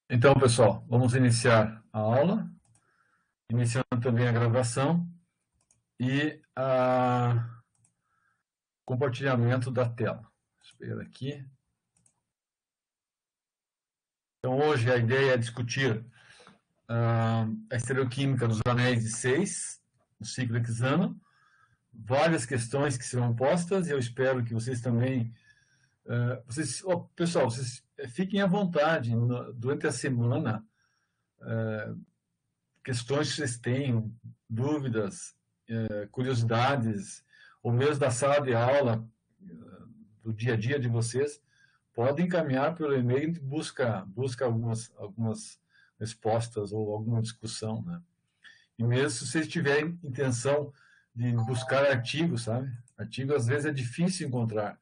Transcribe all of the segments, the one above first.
Então, pessoal, vamos iniciar a aula, iniciando também a gravação e o compartilhamento da tela. Espera aqui. Então, hoje a ideia é discutir a estereoquímica dos anéis de 6, do ciclo hexano, várias questões que serão postas, e eu espero que vocês também... pessoal, vocês fiquem à vontade durante a semana, questões que vocês tenham, dúvidas, curiosidades, ou mesmo da sala de aula, do dia a dia de vocês, podem encaminhar pelo e-mail e busca algumas respostas ou alguma discussão, né? E mesmo se vocês tiverem intenção de buscar artigos, sabe? Artigo às vezes é difícil encontrar.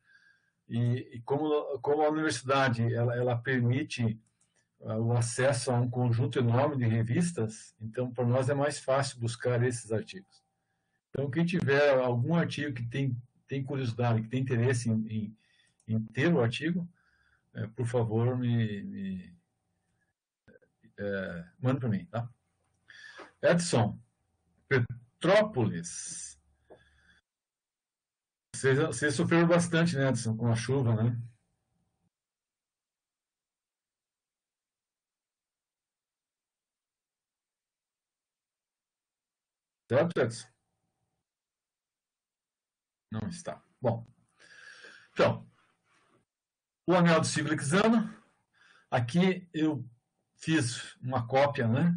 E como a universidade ela permite o acesso a um conjunto enorme de revistas, então para nós é mais fácil buscar esses artigos. Então, quem tiver algum artigo que tem curiosidade, que tem interesse em ter o artigo, por favor, manda para mim, tá? Edson, Petrópolis. Vocês sofreram bastante, né, Edson, com a chuva, né? Certo, Edson? Não está. Bom, então, o anel do ciclo hexano. Aqui eu fiz uma cópia, né,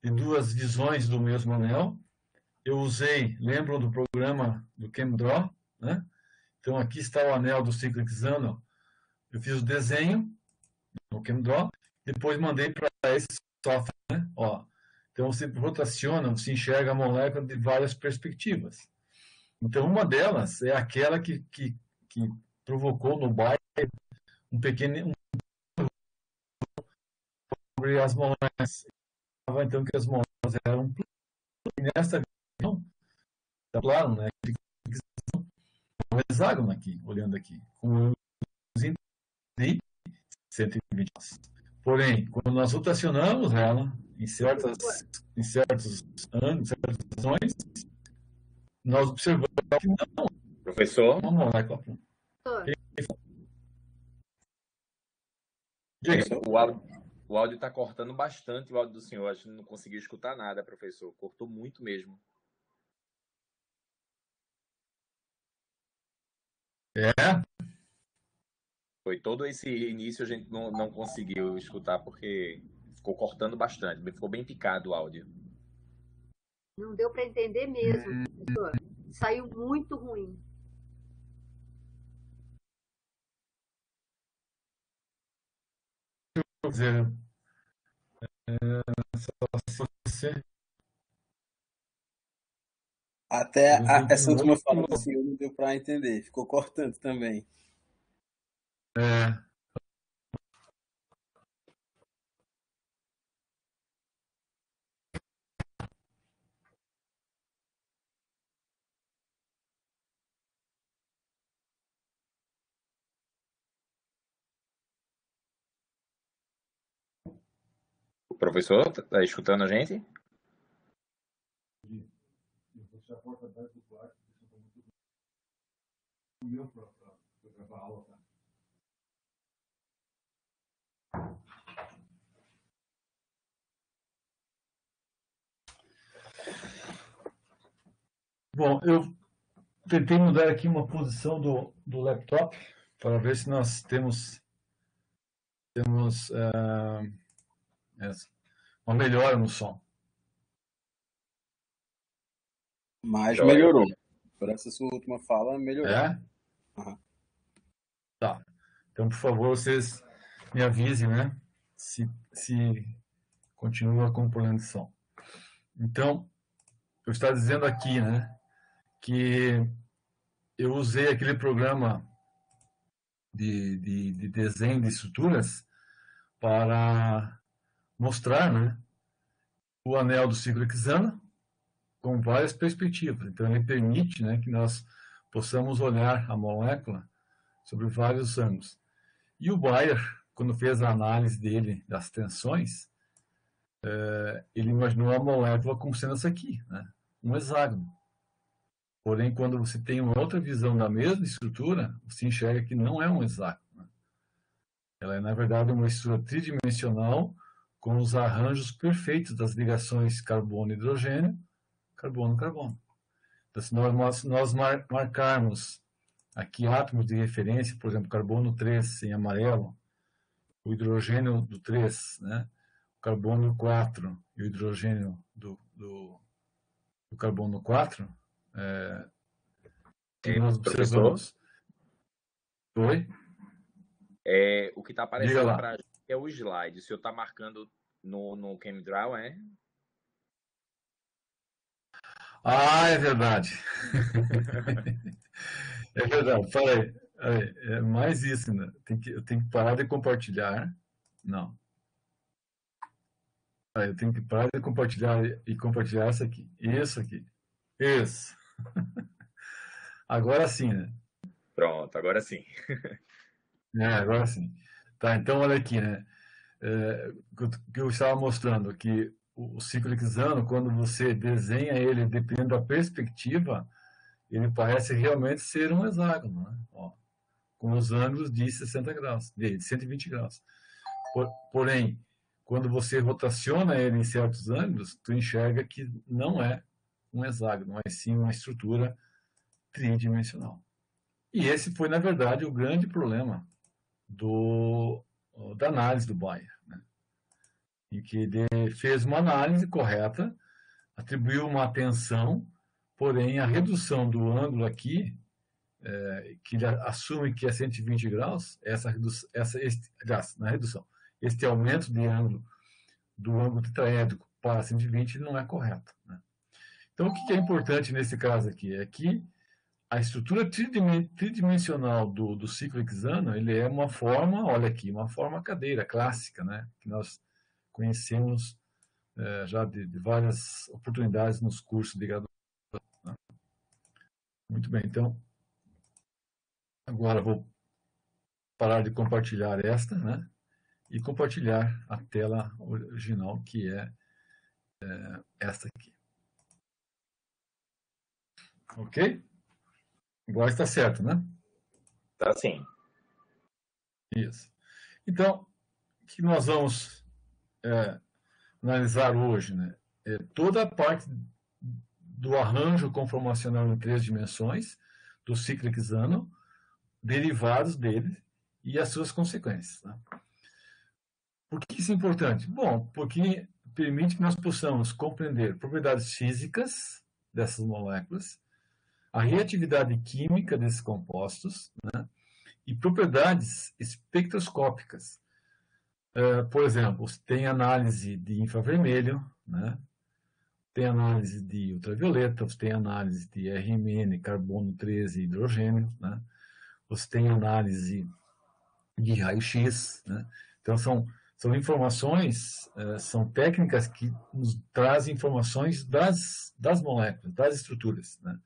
de duas visões do mesmo anel. Eu usei, lembram do programa do ChemDraw, né? Então aqui está o anel do ciclo hexano. Eu fiz o desenho no ChemDraw, depois mandei para esse software, né? Ó, então você rotaciona, você enxerga a molécula de várias perspectivas. Então uma delas é aquela que provocou no Bayer um pequeno sobre as moléculas. Então que as moléculas eram e nessa visão, tá claro, né? Um hexágono aqui, olhando aqui, com os 120. Porém, quando nós rotacionamos ela em certos anos, certas ações, nós observamos que não Professor? uma molécula. Professor, o áudio está cortando bastante, o áudio do senhor. A gente não conseguiu escutar nada, professor. Cortou muito mesmo. É? Foi todo esse início a gente não conseguiu escutar porque ficou cortando bastante. Ficou bem picado o áudio. Não deu para entender mesmo, professor. Saiu muito ruim. Quer dizer, só você... Até essa última fala do senhor não deu para entender, ficou cortando também. É. O professor está escutando a gente? Bom, eu tentei mudar aqui uma posição do laptop para ver se nós temos uma melhora no som. Mas melhorou. Por essa sua última fala, melhorou. É? Uhum. Tá. Então, por favor, vocês me avisem, né? Se continua com problema de som. Então, eu estava dizendo aqui, né? Que eu usei aquele programa de desenho de estruturas para mostrar, né? O anel do ciclo hexano com várias perspectivas. Então, ele permite, né, que nós possamos olhar a molécula sobre vários ângulos. E o Bayer, quando fez a análise dele das tensões, ele imaginou a molécula como sendo essa aqui, né? Um hexágono. Porém, quando você tem uma outra visão da mesma estrutura, você enxerga que não é um hexágono, né? Ela é, na verdade, uma estrutura tridimensional com os arranjos perfeitos das ligações carbono-hidrogênio, carbono-carbono. Então, se nós marcarmos aqui átomos de referência, por exemplo, carbono 3 em amarelo, o hidrogênio do 3, né? O carbono 4 e o hidrogênio do carbono 4, que nós observamos. Oi? O que está aparecendo para a gente é o slide. O senhor está marcando no ChemDraw, é? Ah, é verdade. É verdade. Falei. É mais isso, né? Eu tenho que parar de compartilhar. Não. Eu tenho que parar de compartilhar e compartilhar isso aqui. Isso aqui. Isso. Agora sim, né? Pronto, agora sim. Agora sim. Tá, então olha aqui, né? Que eu estava mostrando que o ciclo hexano, quando você desenha ele dependendo da perspectiva, ele parece realmente ser um hexágono, né? Ó, com os ângulos de 60 graus, de 120 graus. Porém, quando você rotaciona ele em certos ângulos, tu enxerga que não é um hexágono, mas sim uma estrutura tridimensional. E esse foi, na verdade, o grande problema da análise do Bayer, né? Em que ele fez uma análise correta, atribuiu uma atenção, porém a redução do ângulo aqui, que ele assume que é 120 graus, este aumento de ângulo do ângulo tetraédrico para 120 não é correto, né? Então, o que é importante nesse caso aqui é que a estrutura tridimensional do ciclo hexano, ele é uma forma, olha aqui, uma forma cadeira clássica, né? Que nós conhecemos já de várias oportunidades nos cursos de graduação, né? Muito bem, então, agora vou parar de compartilhar esta, né? E compartilhar a tela original, que é esta aqui. Ok? Agora está certo, né? Tá sim. Isso. Então, o que nós vamos analisar hoje, né? Toda a parte do arranjo conformacional em 3 dimensões do ciclo hexano, derivados dele e as suas consequências, né? Por que isso é importante? Bom, porque permite que nós possamos compreender propriedades físicas dessas moléculas, a reatividade química desses compostos, né? E propriedades espectroscópicas. Por exemplo, tem análise de infravermelho, né? Tem análise de ultravioleta, você tem análise de RMN, carbono 13 e hidrogênio, né? Você tem análise de raio-x, né? Então, são informações, são técnicas que nos trazem informações das moléculas, das estruturas, né?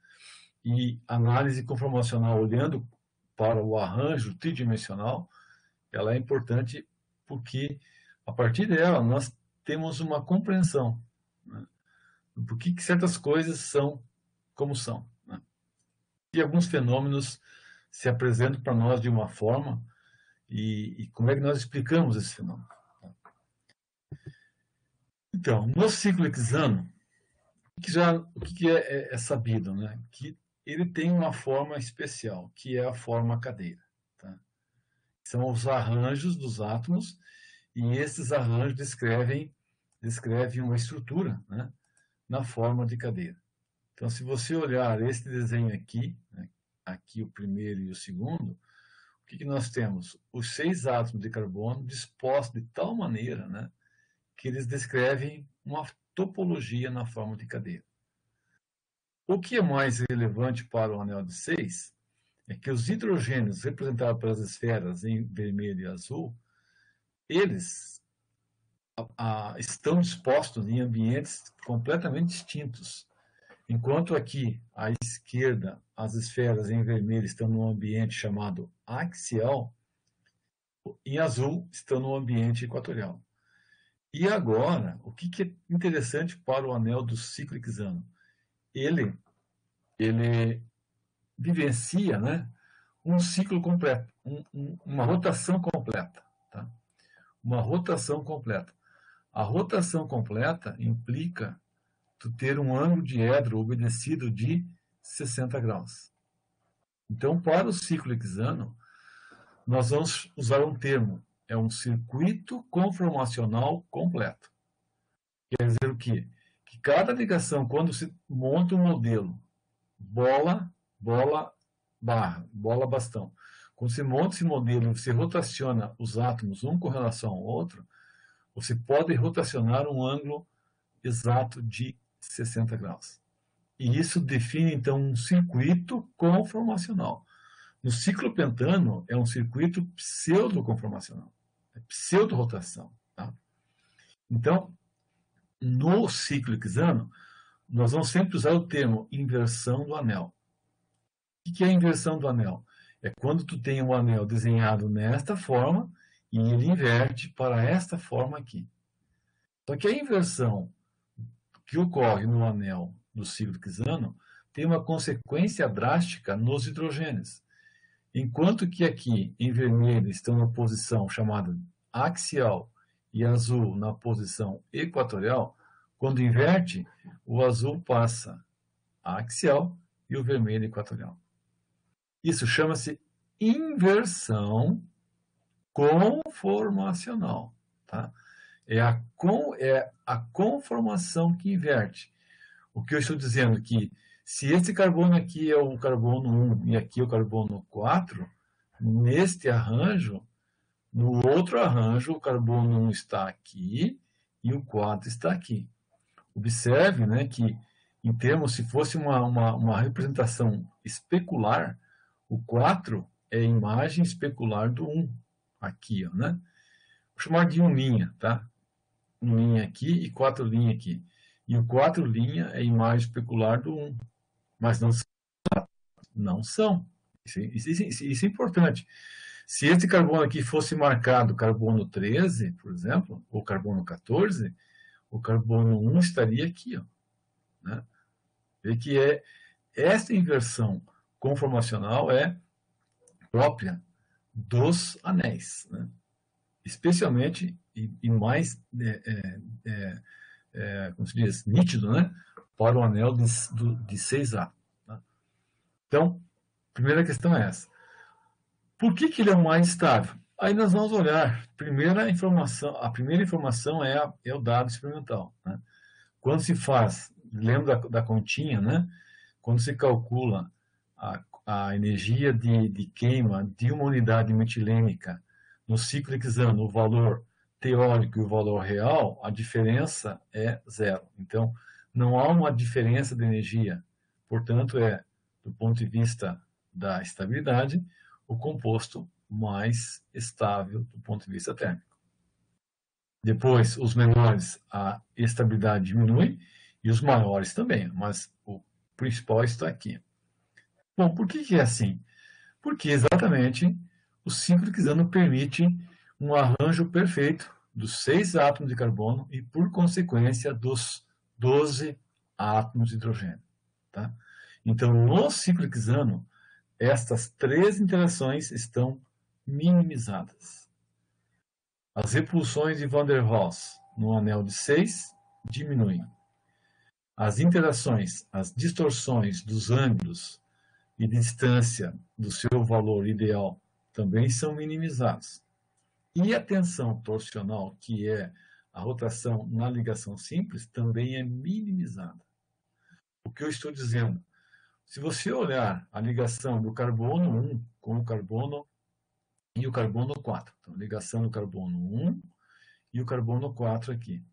E análise conformacional, olhando para o arranjo tridimensional, ela é importante porque, a partir dela, nós temos uma compreensão, né? Por que certas coisas são como são, né? E alguns fenômenos se apresentam para nós de uma forma, e como é que nós explicamos esse fenômeno? Então, no ciclo hexano, o que é sabido, né? Que ele tem uma forma especial, que é a forma cadeira, tá? São os arranjos dos átomos, e esses arranjos descrevem uma estrutura, né? Na forma de cadeira. Então, se você olhar esse desenho aqui, né? Aqui o primeiro e o segundo, o que nós temos? Os 6 átomos de carbono dispostos de tal maneira, né? Que eles descrevem uma topologia na forma de cadeira. O que é mais relevante para o anel de 6 é que os hidrogênios representados pelas esferas em vermelho e azul, eles estão dispostos em ambientes completamente distintos. Enquanto aqui, à esquerda, as esferas em vermelho estão num ambiente chamado axial, em azul estão no ambiente equatorial. E agora, o que é interessante para o anel do ciclo Ixano? Ele vivencia, né, um ciclo completo, uma rotação completa. Tá? Uma rotação completa. A rotação completa implica tu ter um ângulo de edro obedecido de 60 graus. Então, para o ciclo Ixano, nós vamos usar um termo, é um circuito conformacional completo. Quer dizer o quê? Que cada ligação, quando se monta um modelo, bola, barra, bola, bastão, quando se monta esse modelo, você rotaciona os átomos um com relação ao outro, você pode rotacionar um ângulo exato de 60 graus. E isso define, então, um circuito conformacional. No ciclo pentano, é um circuito pseudo-conformacional, é pseudo-rotação. Tá? Então, no ciclo Ixano, nós vamos sempre usar o termo inversão do anel. O que é a inversão do anel? É quando tu tem um anel desenhado nesta forma e ele inverte para esta forma aqui. Só que a inversão que ocorre no anel do ciclo Ixano tem uma consequência drástica nos hidrogênios. Enquanto que aqui, em vermelho, estão na posição chamada axial e azul na posição equatorial, quando inverte, o azul passa a axial e o vermelho equatorial. Isso chama-se inversão conformacional. Tá? É a conformação que inverte. O que eu estou dizendo é que se esse carbono aqui é o carbono 1 e aqui é o carbono 4, neste arranjo, no outro arranjo, o carbono 1 está aqui e o 4 está aqui. Observe, né, que, em termos, se fosse uma representação especular, o 4 é a imagem especular do 1, aqui, ó, né? Vou chamar de 1 linha, tá? 1 linha aqui e 4 linha aqui. E o 4 linha é a imagem especular do 1. Mas não são. Isso é importante. Se esse carbono aqui fosse marcado carbono 13, por exemplo, ou carbono 14, o carbono 1 estaria aqui. Ó, né? Vê que essa inversão conformacional é própria dos anéis, né? Especialmente e mais como se diz, nítido, né? Para o anel de 6A. Tá? Então, a primeira questão é essa. Por que ele é o mais estável? Aí nós vamos olhar. A primeira informação é o dado experimental. Né? Quando se faz, lembra da continha, né? Quando se calcula a energia de queima de uma unidade metilênica no ciclo Ixano, o valor teórico e o valor real, a diferença é zero. Então, não há uma diferença de energia. Portanto, do ponto de vista da estabilidade, o composto mais estável do ponto de vista térmico. Depois, os menores, a estabilidade diminui, e os maiores também, mas o principal está aqui. Bom, por que é assim? Porque exatamente o ciclo Ixano permite um arranjo perfeito dos 6 átomos de carbono e, por consequência, dos 12 átomos de hidrogênio. Tá? Então, no ciclo Ixano, estas 3 interações estão minimizadas. As repulsões de Van der Waals no anel de 6 diminuem. As interações, as distorções dos ângulos e de distância do seu valor ideal também são minimizadas. E a tensão torsional, que é a rotação na ligação simples, também é minimizada. O que eu estou dizendo? Se você olhar a ligação do carbono 1 com o carbono e o carbono 4, então, ligação do carbono 1 e o carbono 4 aqui.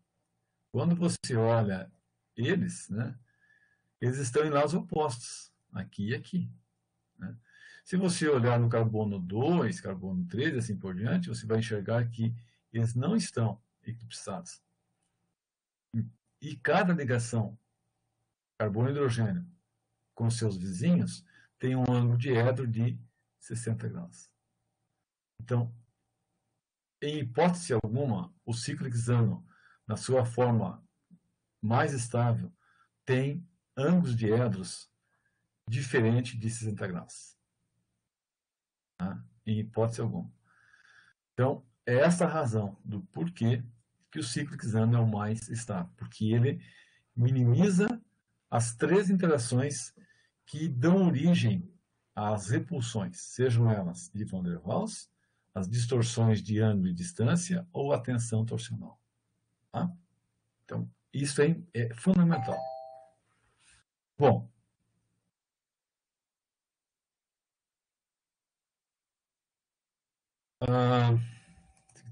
Quando você olha eles, né, eles estão em lados opostos, aqui e aqui. Né? Se você olhar no carbono 2, carbono 3 e assim por diante, você vai enxergar que eles não estão eclipsados. E cada ligação carbono-hidrogênio com seus vizinhos tem um ângulo de edro de 60 graus. Então, em hipótese alguma, o ciclo hexano, na sua forma mais estável, tem ângulos de edros diferente de 60 graus. Tá? Em hipótese alguma. Então, é essa a razão do porquê que o ciclo hexano é o mais estável. Porque ele minimiza as 3 interações que dão origem às repulsões, sejam elas de Van der Waals, as distorções de ângulo e distância ou a tensão torsional. Tá? Então, isso é fundamental. Bom,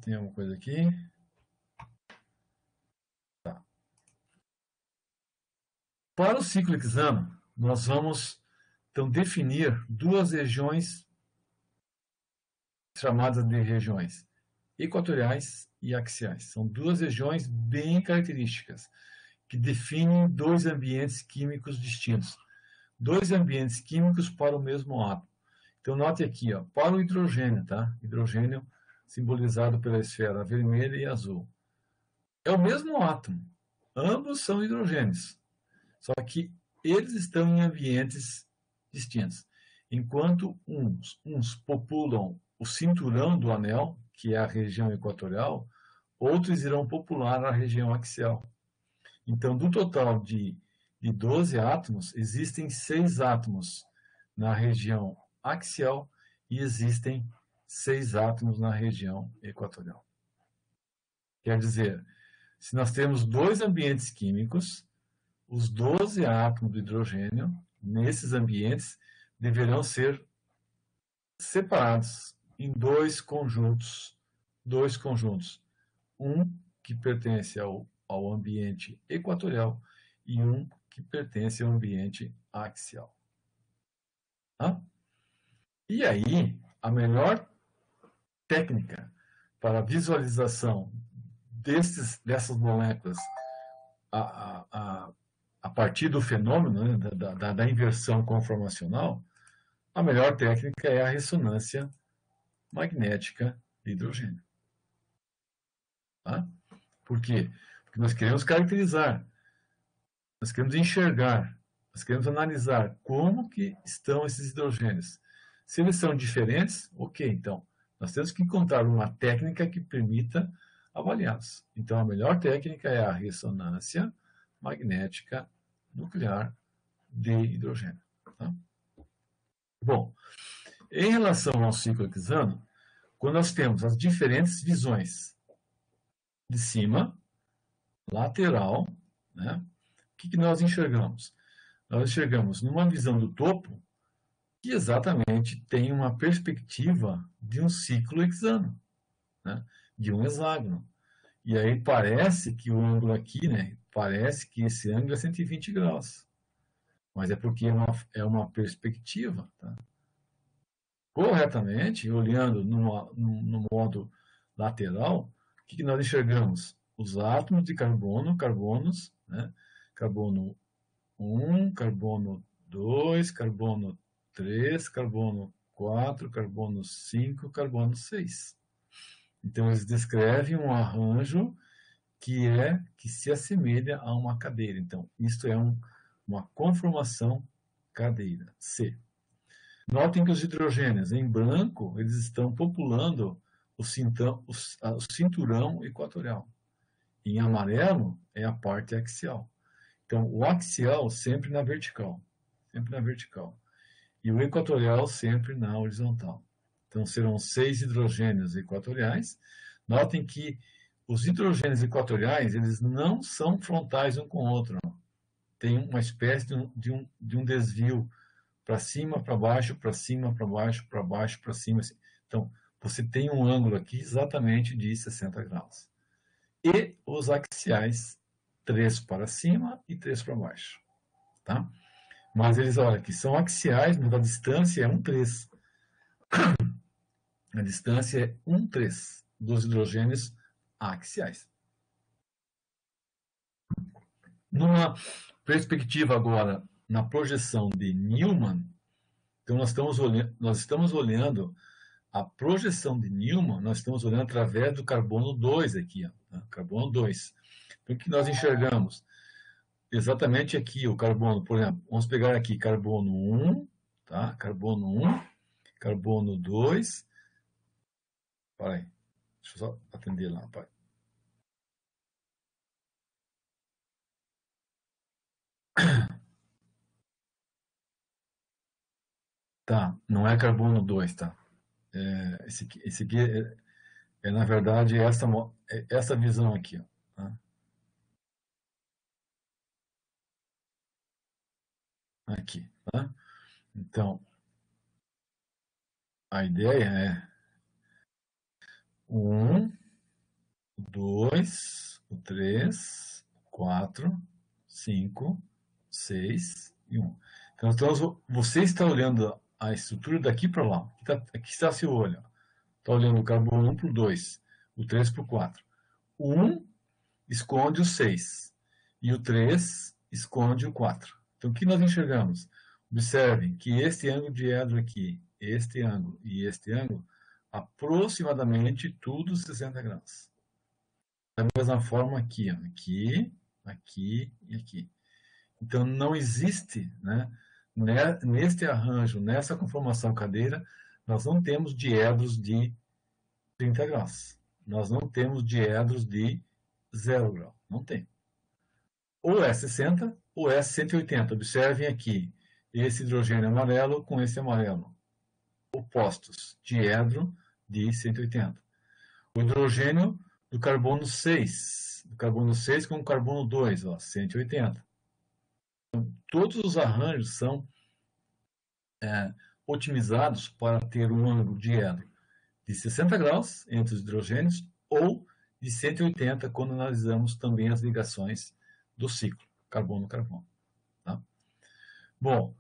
tem alguma coisa aqui? Tá. Para o ciclo hexano, nós vamos então definir 2 regiões chamadas de regiões equatoriais e axiais. São 2 regiões bem características, que definem 2 ambientes químicos distintos. 2 ambientes químicos para o mesmo átomo. Então, note aqui, ó, para o hidrogênio, tá? Hidrogênio simbolizado pela esfera vermelha e azul. É o mesmo átomo. Ambos são hidrogênios. Só que eles estão em ambientes distintos. Enquanto uns populam o cinturão do anel, que é a região equatorial, outros irão popular a região axial. Então, do total de 12 átomos, existem 6 átomos na região axial e existem 6 átomos na região equatorial. Quer dizer, se nós temos 2 ambientes químicos, os 12 átomos do hidrogênio, nesses ambientes, deverão ser separados em 2 conjuntos. Um que pertence ao ambiente equatorial e um que pertence ao ambiente axial. Tá? E aí, a melhor técnica para a visualização dessas moléculas a partir do fenômeno, né, da inversão conformacional, a melhor técnica é a ressonância magnética de hidrogênio. Tá? Por quê? Porque nós queremos caracterizar, nós queremos enxergar, nós queremos analisar como que estão esses hidrogênios. Se eles são diferentes, ok, então, nós temos que encontrar uma técnica que permita avaliá-los. Então, a melhor técnica é a ressonância magnética nuclear de hidrogênio. Tá? Bom, em relação ao ciclo hexano, quando nós temos as diferentes visões de cima, lateral, né, o que nós enxergamos? Nós enxergamos numa visão do topo que exatamente tem uma perspectiva de um ciclo hexano, né, de um hexágono. E aí parece que o ângulo aqui, né, parece que esse ângulo é 120 graus. Mas é porque é uma perspectiva. Tá? Corretamente, olhando no modo lateral, o que nós enxergamos? Os átomos de carbonos, né? Carbono 1, carbono 2, carbono 3, carbono 4, carbono 5, carbono 6. Então, eles descrevem um arranjo que se assemelha a uma cadeira. Então, isto é uma conformação cadeira, C. Notem que os hidrogênios em branco, eles estão populando o cinturão equatorial. Em amarelo é a parte axial. Então, o axial sempre na vertical. E o equatorial sempre na horizontal. Então, serão 6 hidrogênios equatoriais. Notem que os hidrogênios equatoriais, eles não são frontais um com o outro. Tem uma espécie de um desvio para cima, para baixo, para cima, para baixo, para baixo, para cima. Então, você tem um ângulo aqui exatamente de 60 graus. E os axiais, 3 para cima e 3 para baixo. Tá? Mas eles, olha, que são axiais, mas a distância é 1,3. A distância é 1,3 dos hidrogênios axiais. Numa perspectiva agora, na projeção de Newman, então nós estamos olhando a projeção de Newman, nós estamos olhando através do carbono 2 aqui, ó, tá? Carbono 2. Então, o que nós enxergamos? Exatamente aqui, o carbono, por exemplo, vamos pegar aqui carbono 1, tá? Carbono 1, carbono 2. Para aí, deixa eu só atender lá, pai. Tá, não é carbono 2, tá? Esse aqui na verdade, essa visão aqui, ó, tá? Aqui, tá? Então, a ideia é o 1, o 2, o 3, o 4, 5, 6 e 1. Então, você está olhando a estrutura daqui para lá. Aqui está seu olho. Está olhando o carbono 1 para o 2, o 3 para o 4. O 1 esconde o 6 e o 3 esconde o 4. Então, o que nós enxergamos? Observem que este ângulo de edro aqui, este ângulo e este ângulo, aproximadamente tudo 60 graus. Da mesma forma aqui, ó, aqui, aqui e aqui. Então, não existe, né, neste arranjo, nessa conformação cadeira, nós não temos diedros de 30 graus. Nós não temos diedros de 0 grau. Não tem. Ou é 60 ou é 180. Observem aqui, esse hidrogênio amarelo com esse amarelo. Opostos. Diedro de 180. O hidrogênio do carbono 6. Do carbono 6 com o carbono 2, ó, 180. Então, todos os arranjos são otimizados para ter um ângulo de edro de 60 graus entre os hidrogênios ou de 180 quando analisamos também as ligações do ciclo, carbono-carbono. Tá? Bom,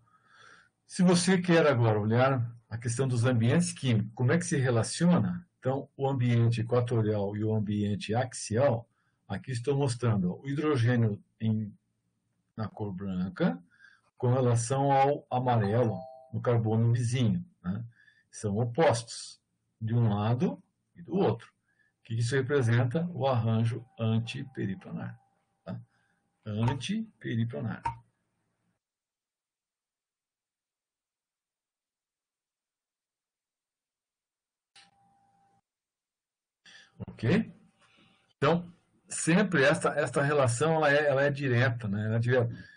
se você quer agora olhar a questão dos ambientes químicos, como é que se relaciona? Então, o ambiente equatorial e o ambiente axial, aqui estou mostrando o hidrogênio na cor branca com relação ao amarelo no carbono vizinho. Né? São opostos de um lado e do outro. O que isso representa? O arranjo antiperiplanar. Tá? Antiperiplanar. Ok? Então, sempre esta relação ela é direta, né? Ela é direta.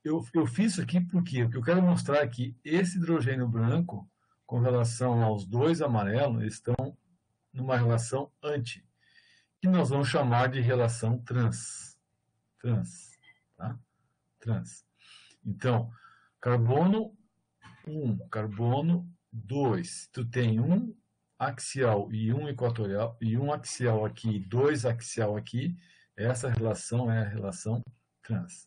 Eu fiz isso aqui porque eu quero mostrar que esse hidrogênio branco, com relação aos dois amarelos, eles estão numa relação anti, que nós vamos chamar de relação trans. Tá? Trans. Então, carbono 1, carbono 2. Tu tem um axial e um equatorial, e um axial aqui, dois axial aqui. Essa relação é a relação trans.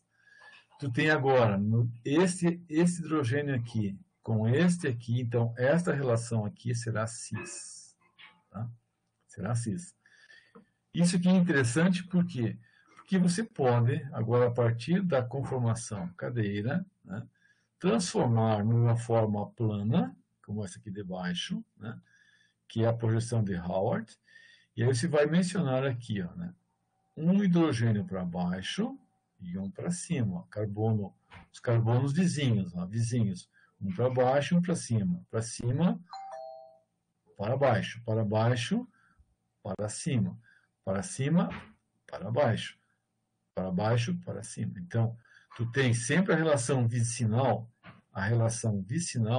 Tu tem agora esse hidrogênio aqui com este aqui, então esta relação aqui será cis. Tá? Será cis. Isso aqui é interessante por quê? Porque você pode, agora, a partir da conformação cadeira, né, transformar numa forma plana, como essa aqui de baixo, né, que é a projeção de Howard, e aí você vai mencionar aqui, ó, né, um hidrogênio para baixo e um para cima, ó, carbono, os carbonos vizinhos, ó, vizinhos, um para baixo e um para cima, para cima, para baixo, para baixo, para cima, para cima, para baixo, para cima. Então, tu tem sempre a relação vicinal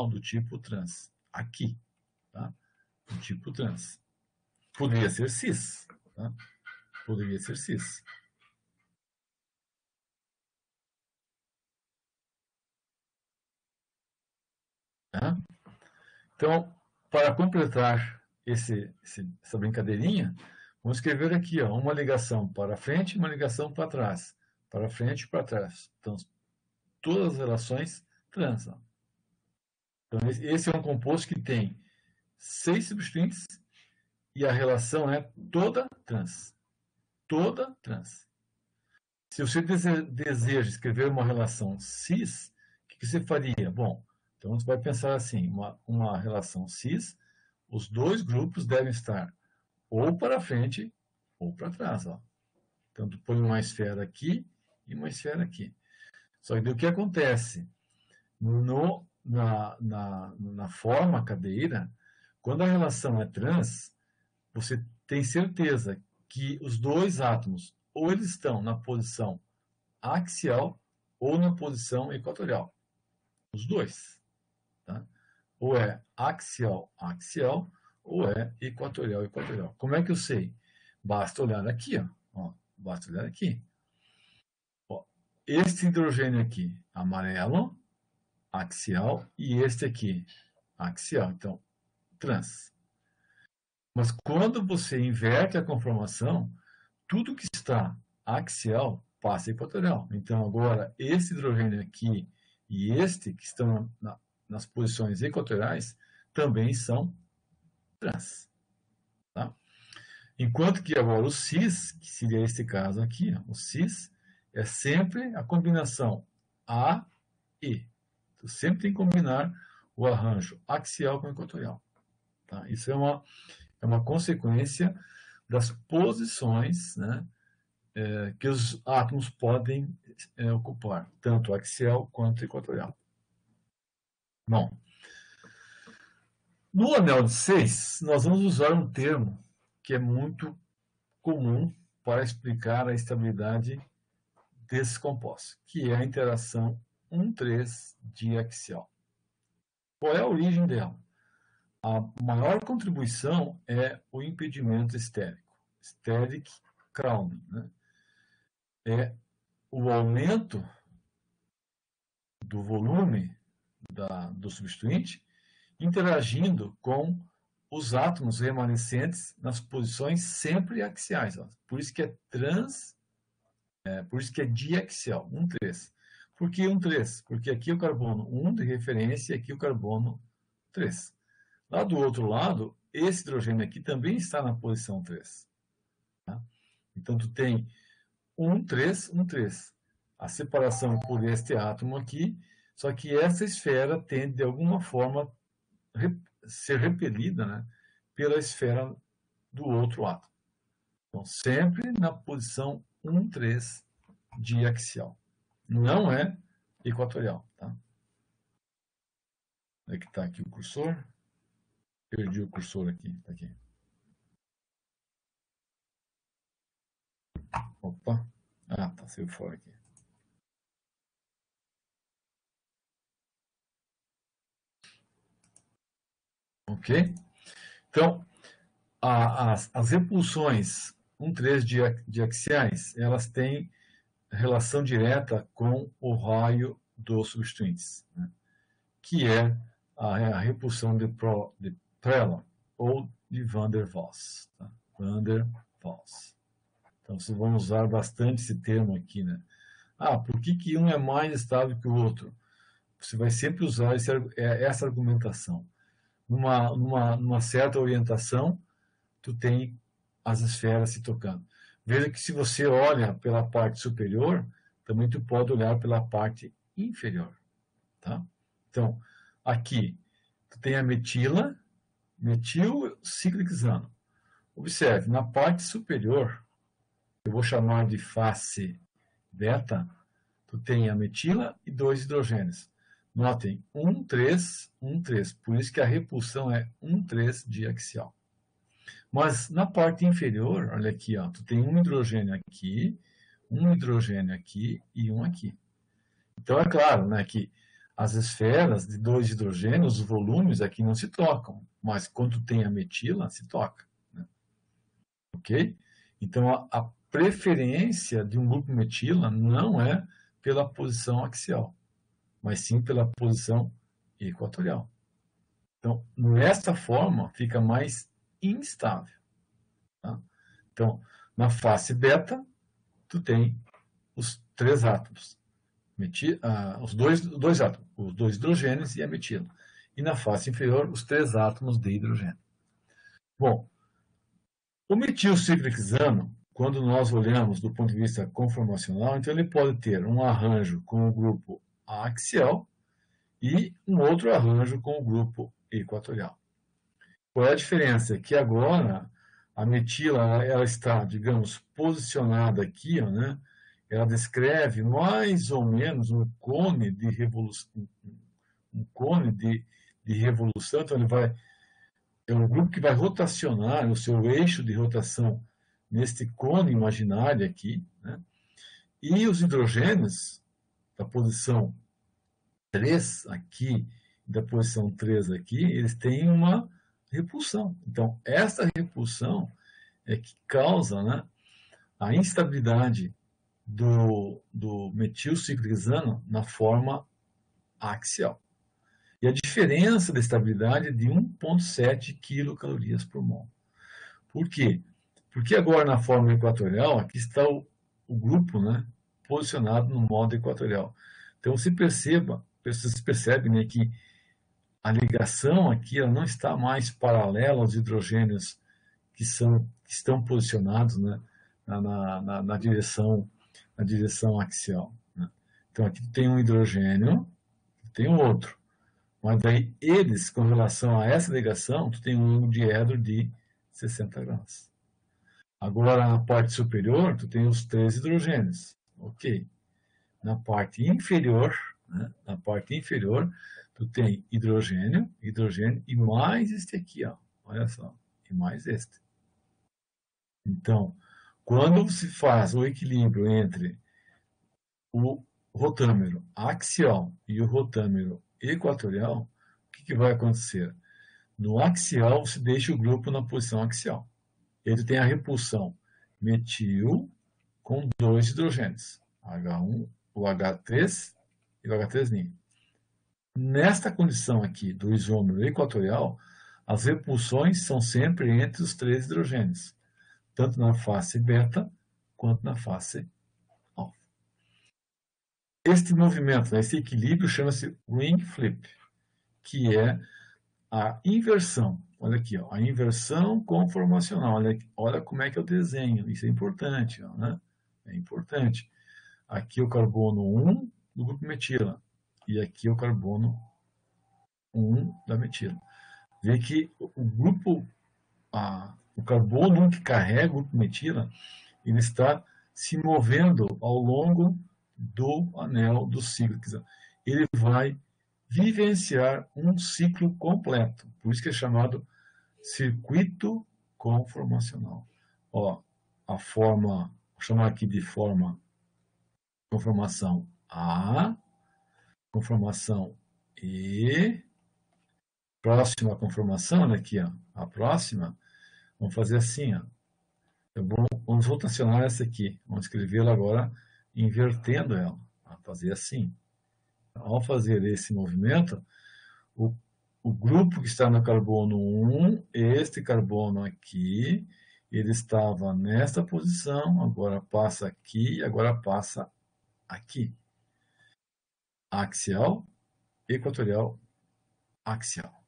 do tipo trans, aqui, tá? Do tipo trans. Poderia ser cis, tá? Poderia ser cis. Tá? Então, para completar essa brincadeirinha, vamos escrever aqui, ó, uma ligação para frente e uma ligação para trás. Para frente e para trás. Então, todas as relações trans. Ó. Então, esse é um composto que tem 6 substituintes e a relação é toda trans. Toda trans. Se você deseja escrever uma relação cis, o que você faria? Bom, então você vai pensar assim, uma relação cis, os dois grupos devem estar ou para frente ou para trás. Ó. Então, tu põe uma esfera aqui e uma esfera aqui. Só que o que acontece? Na forma cadeira, quando a relação é trans, você tem certeza que os dois átomos ou eles estão na posição axial ou na posição equatorial. Os dois. Tá? Ou é axial, axial, ou é equatorial, equatorial. Como é que eu sei? Basta olhar aqui. Ó, basta olhar aqui. Ó, este hidrogênio aqui, amarelo, axial, e este aqui, axial. Então, trans. Mas quando você inverte a conformação, tudo que está axial passa a equatorial. Então, agora, esse hidrogênio aqui e este, que estão nas posições equatoriais, também são trans. Tá? Enquanto que agora o cis, que seria este caso aqui, ó, o cis é sempre a combinação A e. Então, sempre tem que combinar o arranjo axial com equatorial. Tá? Isso é uma consequência das posições, né, que os átomos podem ocupar, tanto axial quanto equatorial. Bom, no anel de 6, nós vamos usar um termo que é muito comum para explicar a estabilidade desses compostos, que é a interação 1,3 diaxial. Qual é a origem dela? A maior contribuição é o impedimento estérico, steric crowding, né? É o aumento do volume do substituinte interagindo com os átomos remanescentes nas posições sempre axiais. Ó. Por isso que é por isso que é diaxial, 1,3. Por que 1,3? Porque aqui é o carbono 1 de referência e aqui o carbono 3. Lá do outro lado, esse hidrogênio aqui também está na posição 3. Tá? Então, tu tem 1,3, 1,3. A separação por este átomo aqui, só que essa esfera tende, de alguma forma, ser repelida, né, pela esfera do outro átomo. Então, sempre na posição 1,3 diaxial. Não é equatorial. Tá? Onde é que está aqui o cursor? Perdi o cursor aqui. Tá aqui. Opa. Ah, tá. Saiu fora aqui. Ok? Então, as repulsões 1,3 diaxiais, elas têm relação direta com o raio dos substituintes, né? Que é a repulsão de Prelon ou de Van der Waals. Tá? Van der Waals. Então, vocês vão usar bastante esse termo aqui, né? Ah, por que um é mais estável que o outro? Você vai sempre usar essa argumentação. Numa certa orientação, tu tem as esferas se tocando. Veja que se você olha pela parte superior, também tu pode olhar pela parte inferior. Tá? Então, aqui, tu tem a metila, metilciclixano. Observe, na parte superior, eu vou chamar de face beta, tu tem a metila e 2 hidrogênios. Notem, 1,3, 1,3. Por isso que a repulsão é 1,3 diaxial. Mas na parte inferior, olha aqui, ó, tu tem um hidrogênio aqui e um aqui. Então é claro, né, que as esferas de 2 hidrogênios, os volumes aqui não se tocam, mas quando tu tem a metila, se toca. Né? Ok? Então a preferência de um grupo metila não é pela posição axial, mas sim pela posição equatorial. Então, nesta forma, fica mais instável. Tá? Então, na face beta, tu tem os 3 átomos. Os dois átomos, os 2 hidrogênios e a metila. E na face inferior, os 3 átomos de hidrogênio. Bom, o metilciclixano, quando nós olhamos do ponto de vista conformacional, então ele pode ter um arranjo com o grupo axial e um outro arranjo com o grupo equatorial. Qual é a diferença? Que agora a metila ela está, digamos, posicionada aqui, ó, né? Ela descreve mais ou menos um cone de revolução, de revolução. Então é um grupo que vai rotacionar o seu eixo de rotação neste cone imaginário aqui, né? E os hidrogênios da posição 3 aqui, da posição 3 aqui, eles têm uma repulsão. Então, essa repulsão é que causa, né, a instabilidade do metilciclohexano na forma axial. E a diferença da estabilidade é de 1,7 quilocalorias por mol. Por quê? Porque agora na forma equatorial, aqui está o grupo, né, posicionado no modo equatorial. Então, vocês percebem, né, que a ligação aqui ela não está mais paralela aos hidrogênios que estão posicionados, né, na direção axial, né? Então, aqui tem um hidrogênio, tem um outro. Mas aí eles, com relação a essa ligação, tu tem um diedro de 60 graus. Agora, na parte superior, tu tem os 3 hidrogênios. Ok. Na parte inferior, né, tu tem hidrogênio e mais este aqui, ó. Olha só. E mais este. Então, quando se faz o equilíbrio entre o rotâmero axial e o rotâmero equatorial, o que vai acontecer? No axial, você deixa o grupo na posição axial. Ele tem a repulsão metil com 2 hidrogênios, H1, o H3 e o H3'. Nesta condição aqui do isômero equatorial, as repulsões são sempre entre os 3 hidrogênios, tanto na face beta quanto na face alfa. Este movimento, esse equilíbrio, chama-se ring flip, que é a inversão. Olha aqui, ó, a inversão conformacional. Olha como é que eu desenho. Isso é importante, ó, né? É importante. Aqui o carbono 1 do grupo metila. E aqui o carbono 1 da metila. Vê que o grupo, o carbono 1 que carrega o grupo metila, ele está se movendo ao longo do anel do ciclo. Ele vai vivenciar um ciclo completo. Por isso que é chamado circuito conformacional. Ó, a forma, vou chamar aqui de forma conformação A, conformação E, próxima conformação, olha aqui, ó, a próxima, vamos fazer assim, ó. Vamos rotacionar essa aqui, vamos escrevê-la agora invertendo ela, a fazer assim. Ao fazer esse movimento, o grupo que está no carbono 1, este carbono aqui, ele estava nesta posição, agora passa aqui, agora passa aqui. Axial, equatorial, axial.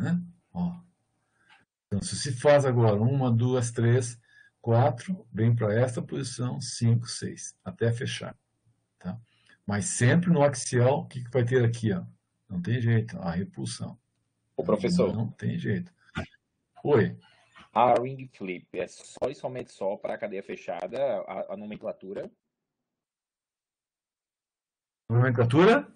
Né? Ó. Então, se faz agora 1, 2, 3, 4, vem para esta posição, 5, 6, até fechar. Tá? Mas sempre no axial, o que vai ter aqui? Ó? Não tem jeito, a repulsão. O professor. Não tem jeito. Oi. A ring flip é só e somente só para a cadeia fechada, a nomenclatura? Nomenclatura?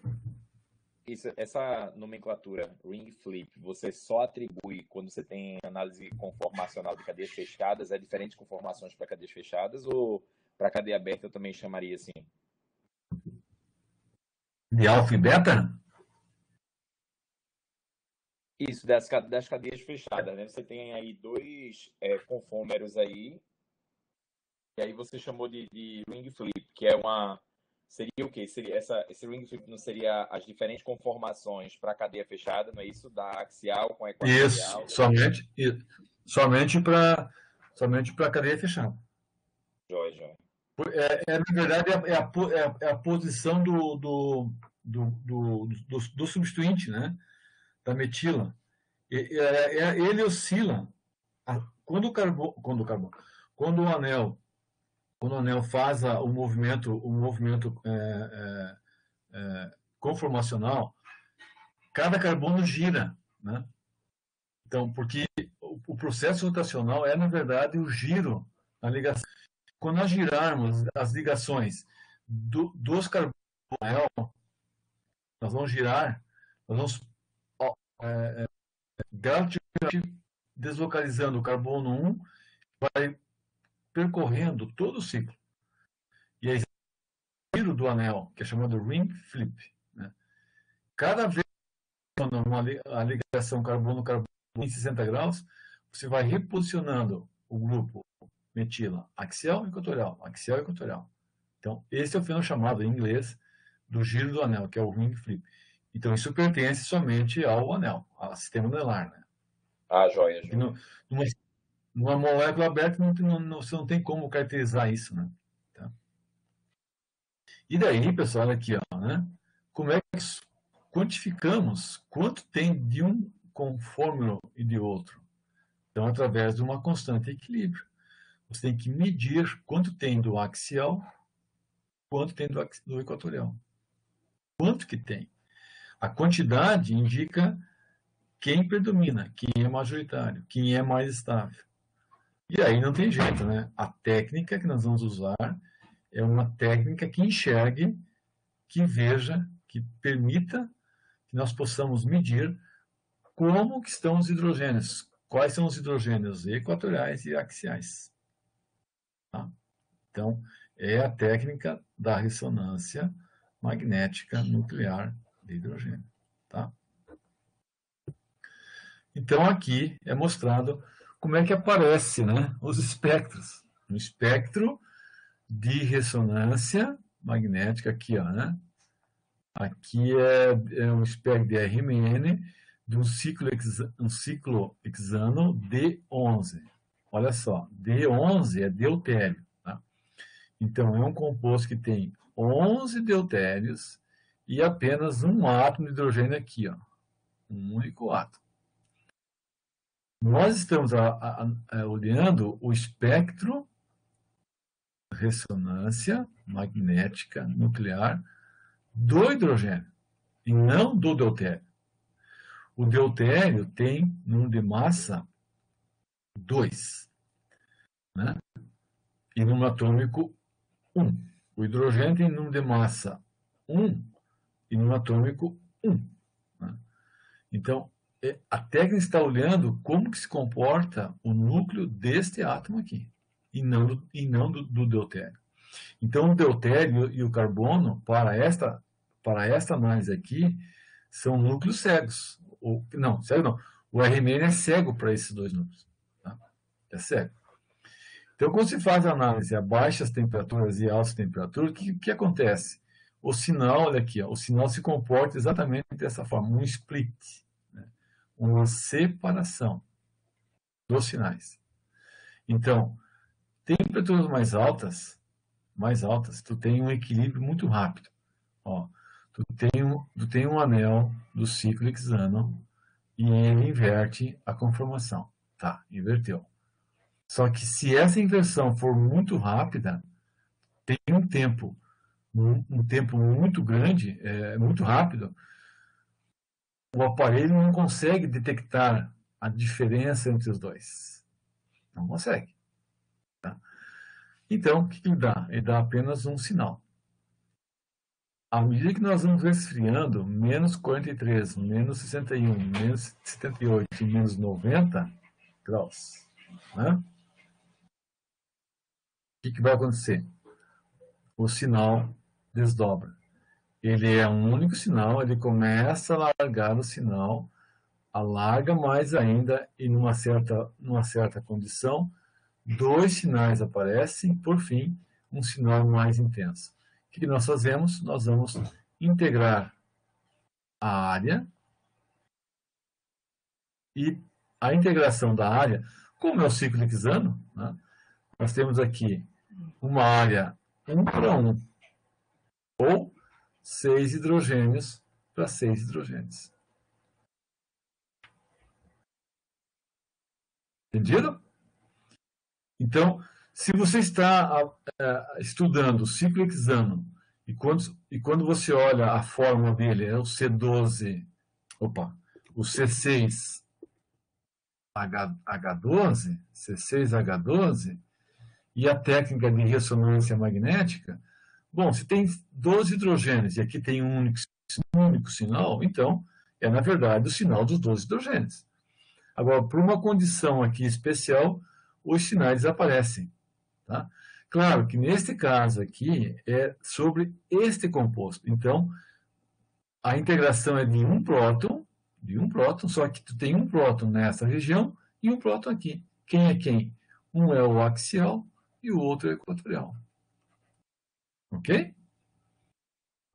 Essa nomenclatura, ring flip, você só atribui quando você tem análise conformacional de cadeias fechadas? É diferente de conformações para cadeias fechadas ou para cadeia aberta eu também chamaria assim? De alfa e beta? Isso, das cadeias fechadas, né? Você tem aí 2 confômeros aí, e aí você chamou de ring flip, que é uma... Seria o quê? Esse ring flip não seria as diferentes conformações para a cadeia fechada, não é isso? Da axial com a equatorial? Isso, somente para a cadeia fechada. Joia. Na verdade, é a posição do substituinte, né? Da metila. Ele oscila. Quando o anel faz o movimento conformacional, cada carbono gira, né? Então, porque o processo rotacional é, na verdade, o giro na ligação. Quando nós girarmos as ligações dos carbonos, nós vamos girar, nós vamos gradativamente deslocalizando o carbono 1, vai percorrendo todo o ciclo. E aí, o giro do anel, que é chamado ring flip, né? Cada vez que a ligação carbono-carbono em 60 graus, você vai reposicionando o grupo metila axial e equatorial, axial e equatorial. Então, esse é o fenômeno chamado em inglês do giro do anel, que é o ring flip. Então, isso pertence somente ao anel, ao sistema anelar, né? Joia. Numa molécula aberta, você não tem como caracterizar isso, né? Tá? E daí, pessoal, olha aqui, ó, né? Como é que quantificamos quanto tem de um confômero e de outro? Então, através de uma constante de equilíbrio. Você tem que medir quanto tem do axial, quanto tem do equatorial. Quanto que tem? A quantidade indica quem predomina, quem é majoritário, quem é mais estável. E aí não tem jeito, né? A técnica que nós vamos usar é uma técnica que enxergue, que veja, que permita que nós possamos medir como que estão os hidrogênios. Quais são os hidrogênios equatoriais e axiais. Tá? Então, é a técnica da ressonância magnética nuclear de hidrogênio. Tá? Então, aqui é mostrado como é que aparece, né, os espectros. Um espectro de ressonância magnética, aqui, ó, né? Aqui é um espectro de RMN de um ciclo hexano D11. Olha só, D11 é deutério. Tá? Então, é um composto que tem 11 deutérios e apenas um átomo de hidrogênio aqui, ó, um único átomo. Nós estamos olhando o espectro ressonância magnética nuclear do hidrogênio e não do deutério. O deutério tem número de massa 2, né? E número atômico 1. O hidrogênio tem número de massa 1 e número atômico 1. Né? Então, a técnica está olhando como que se comporta o núcleo deste átomo aqui, e não do deutério. Então, o deutério e o carbono, para esta análise aqui, são núcleos cegos. Cego não. O RMN é cego para esses dois núcleos. Tá? É cego. Então, quando se faz a análise a baixas temperaturas e altas temperaturas, o que acontece? O sinal, olha aqui, ó, o sinal se comporta exatamente dessa forma, um split. Uma separação dos sinais. Então, temperaturas mais altas, tu tem um equilíbrio muito rápido. Ó, tu tem um anel do ciclo hexano e ele inverte a conformação. Tá, inverteu. Só que se essa inversão for muito rápida, tem um tempo muito grande, muito rápido, o aparelho não consegue detectar a diferença entre os dois. Não consegue. Tá? Então, o que ele dá? Ele dá apenas um sinal. À medida que nós vamos resfriando, menos 43, menos 61, menos 78 e menos 90 graus, né? O que vai acontecer? O sinal desdobra. Ele é um único sinal, ele começa a largar o sinal, alarga mais ainda e numa certa condição, dois sinais aparecem, por fim, um sinal mais intenso. O que nós fazemos? Nós vamos integrar a área e a integração da área, como é o ciclo hexano, né? Nós temos aqui uma área 1 para 1, ou 6 hidrogênios para 6 hidrogênios. Entendido? Então, se você está estudando o ciclo hexano e quando você olha a fórmula dele, é o C12, o C6 H12, C6H12, e a técnica de ressonância magnética, bom, se tem 12 hidrogênios e aqui tem um único sinal, então é, na verdade, o sinal dos 12 hidrogênios. Agora, por uma condição aqui especial, os sinais desaparecem. Tá? Claro que neste caso aqui é sobre este composto. Então, a integração é de um próton, só que tu tem um próton nessa região e um próton aqui. Quem é quem? Um é o axial e o outro é o equatorial. Ok?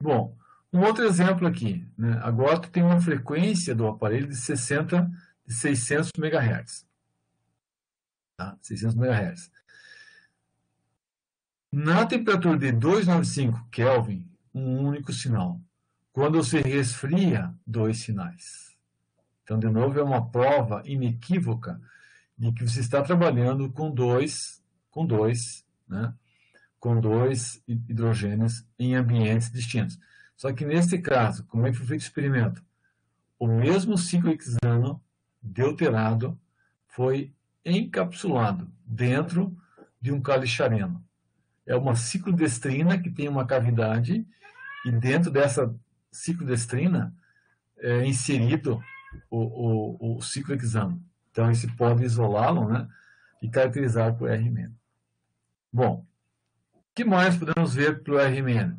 Bom, um outro exemplo aqui. Né? Agora tu tem uma frequência do aparelho de 600 MHz. Tá? 600 MHz. Na temperatura de 295 Kelvin, um único sinal. Quando se resfria, 2 sinais. Então, de novo, é uma prova inequívoca de que você está trabalhando com dois hidrogênios em ambientes distintos. Só que, nesse caso, como é que foi feito o experimento? O mesmo ciclo hexano deuterado foi encapsulado dentro de um calichareno. É uma ciclodestrina que tem uma cavidade e dentro dessa ciclodestrina é inserido o ciclo hexano. Então, esse pode isolá-lo, né, e caracterizar por Rn-. Bom, o que mais podemos ver pelo Rn?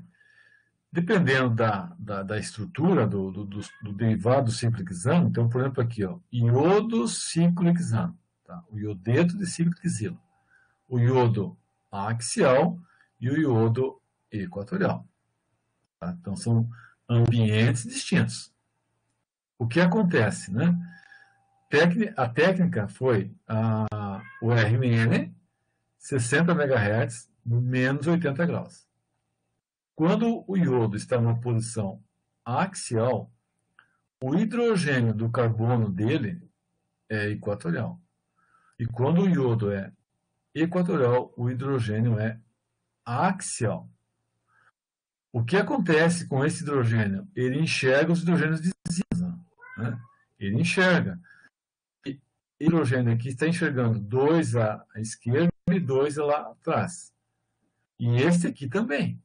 Dependendo da estrutura do derivado do ciclo hexano, então, por exemplo, aqui, ó, iodo ciclo hexano, tá? O iodeto de ciclo hexilo, o iodo axial e o iodo equatorial. Tá? Então, são ambientes distintos. O que acontece, né? A técnica foi o Rn, 60 MHz, menos 80 graus. Quando o iodo está na posição axial, o hidrogênio do carbono dele é equatorial. E quando o iodo é equatorial, o hidrogênio é axial. O que acontece com esse hidrogênio? Ele enxerga os hidrogênios de cinza. Né? Ele enxerga. E o hidrogênio aqui está enxergando 2 à esquerda e 2 lá atrás. E este aqui também.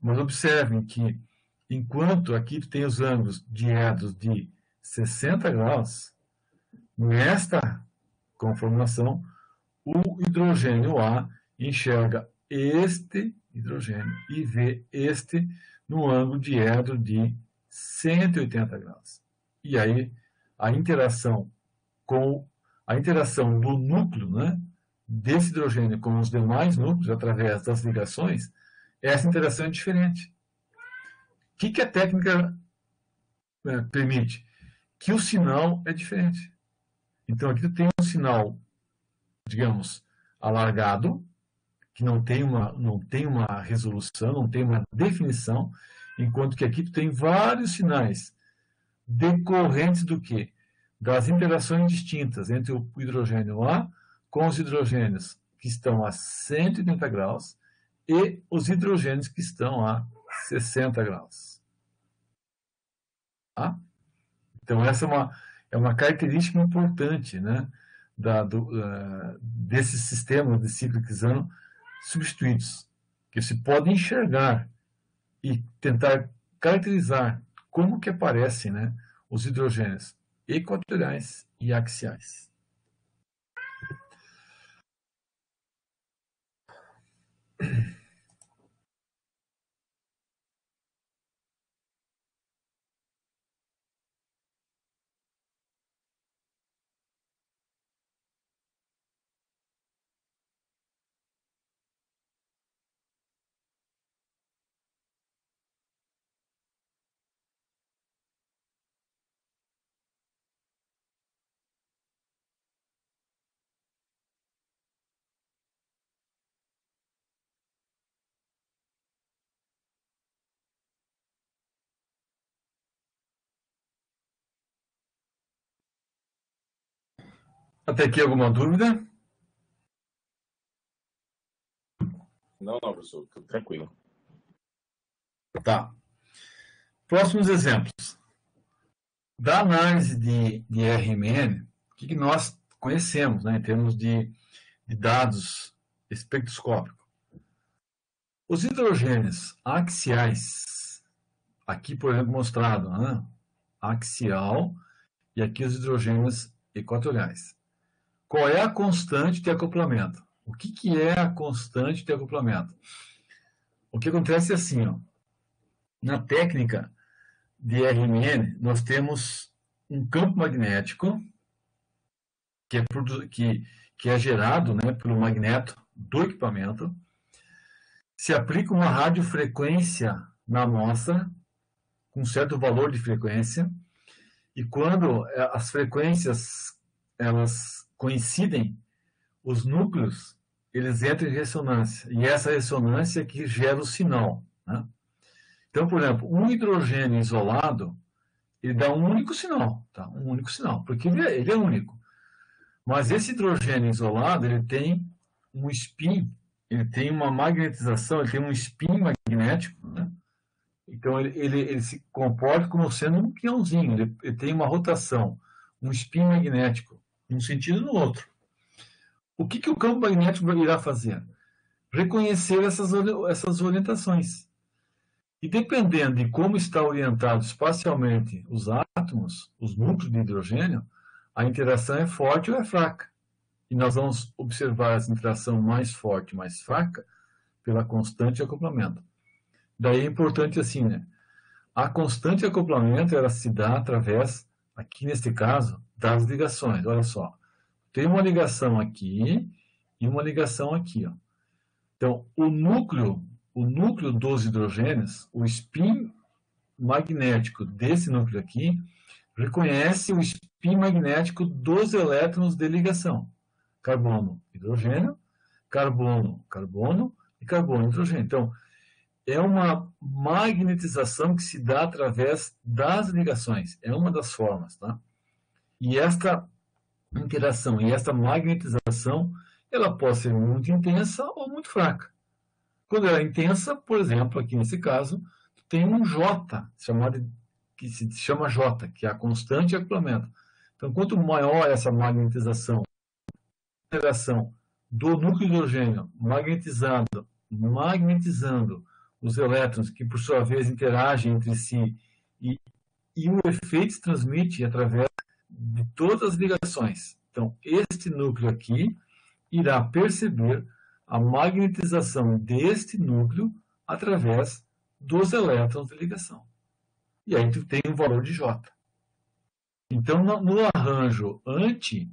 Mas observem que, enquanto aqui tu tem os ângulos diédros de 60 graus, nesta conformação, o hidrogênio A enxerga este hidrogênio e vê este no ângulo diedro de 180 graus. E aí, a interação do núcleo, né, desse hidrogênio com os demais núcleos, através das ligações, essa interação é diferente. O que a técnica permite? Que o sinal é diferente. Então, aqui tu tem um sinal, digamos, alargado, que não tem uma resolução, não tem uma definição, enquanto que aqui tu tem vários sinais decorrentes do quê? Das interações distintas entre o hidrogênio A com os hidrogênios que estão a 180 graus e os hidrogênios que estão a 60 graus. Tá? Então, essa é uma característica importante, né, desses sistemas de ciclo hexano substituídos, que se pode enxergar e tentar caracterizar como que aparecem, né, os hidrogênios equatoriais e axiais. Até aqui alguma dúvida? Não, professor, tudo tranquilo. Tá. Próximos exemplos. Da análise de RMN, o que nós conhecemos, né, em termos de dados espectroscópicos. Os hidrogênios axiais, aqui, por exemplo, mostrado, né, axial, e aqui os hidrogênios equatoriais. Qual é a constante de acoplamento? O que é a constante de acoplamento? O que acontece é assim, ó, na técnica de RMN, nós temos um campo magnético que é gerado, né, pelo magneto do equipamento. Se aplica uma radiofrequência na amostra, com certo valor de frequência, e quando as frequências elas coincidem, os núcleos eles entram em ressonância, e essa ressonância é que gera o sinal, né? Então, por exemplo, um hidrogênio isolado, ele dá um único sinal, tá? Um único sinal, porque ele é único. Mas esse hidrogênio isolado, ele tem um spin, ele tem uma magnetização, ele tem um spin magnético, né? Então, ele se comporta como sendo um peãozinho, ele tem uma rotação, um spin magnético, num sentido e no outro. O que o campo magnético irá fazer? Reconhecer essas orientações. E dependendo de como está orientado espacialmente os átomos, os núcleos de hidrogênio, a interação é forte ou é fraca. E nós vamos observar essa interação mais forte, mais fraca, pela constante de acoplamento. Daí é importante assim, né? A constante de acoplamento, ela se dá através, aqui neste caso, das ligações. Olha só, tem uma ligação aqui e uma ligação aqui, ó. Então, o núcleo dos hidrogênios, o spin magnético desse núcleo aqui, reconhece o spin magnético dos elétrons de ligação. Carbono, hidrogênio, carbono, carbono e carbono, hidrogênio. Então, é uma magnetização que se dá através das ligações. É uma das formas, tá? E esta interação e esta magnetização, ela pode ser muito intensa ou muito fraca. Quando ela é intensa, por exemplo, aqui nesse caso, tem um J, que se chama J, que é a constante de acoplamento. Então, quanto maior essa magnetização, a interação do núcleo de hidrogênio magnetizando os elétrons, que por sua vez interagem entre si, e o efeito se transmite através de todas as ligações. Então, este núcleo aqui irá perceber a magnetização deste núcleo através dos elétrons de ligação. E aí tu tem um valor de J. Então, no arranjo anti,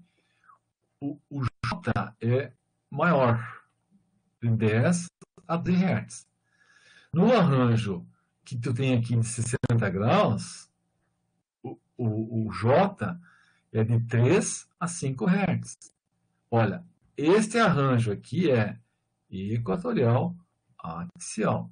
o J é maior, de 10 a 10 Hz. No arranjo que tu tem aqui de 60 graus, o J é de 3 a 5 Hz. Olha, este arranjo aqui é equatorial axial.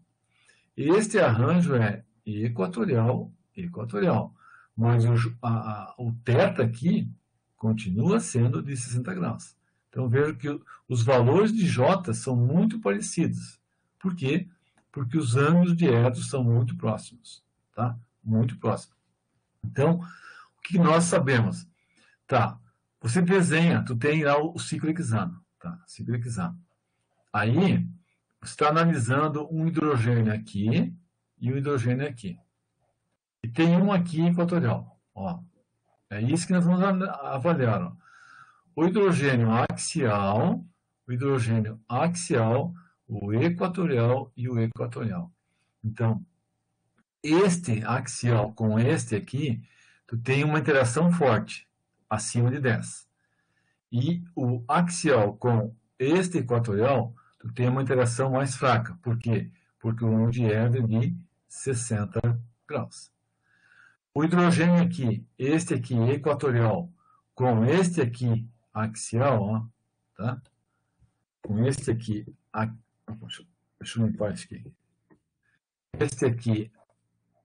Este arranjo é equatorial equatorial. Mas o θ aqui continua sendo de 60 graus. Então vejo que os valores de J são muito parecidos. Por quê? Porque os ângulos de elétrons são muito próximos. Tá? Muito próximos. Então, o que nós sabemos? Tá, você desenha, tu tem lá o ciclo hexano. Tá? Ciclo hexano. Aí, você está analisando um hidrogênio aqui e um hidrogênio aqui. E tem um aqui equatorial. Ó. É isso que nós vamos avaliar. Ó. O hidrogênio axial, o equatorial e o equatorial. Então, este axial com este aqui, tu tem uma interação forte, acima de 10. E o axial com este equatorial, tu tem uma interação mais fraca. Por quê? Porque o ângulo de Herder é de 60 graus. O hidrogênio aqui, este aqui equatorial, com este aqui axial, ó, tá? Com este aqui, deixa eu limpar isso aqui. Este aqui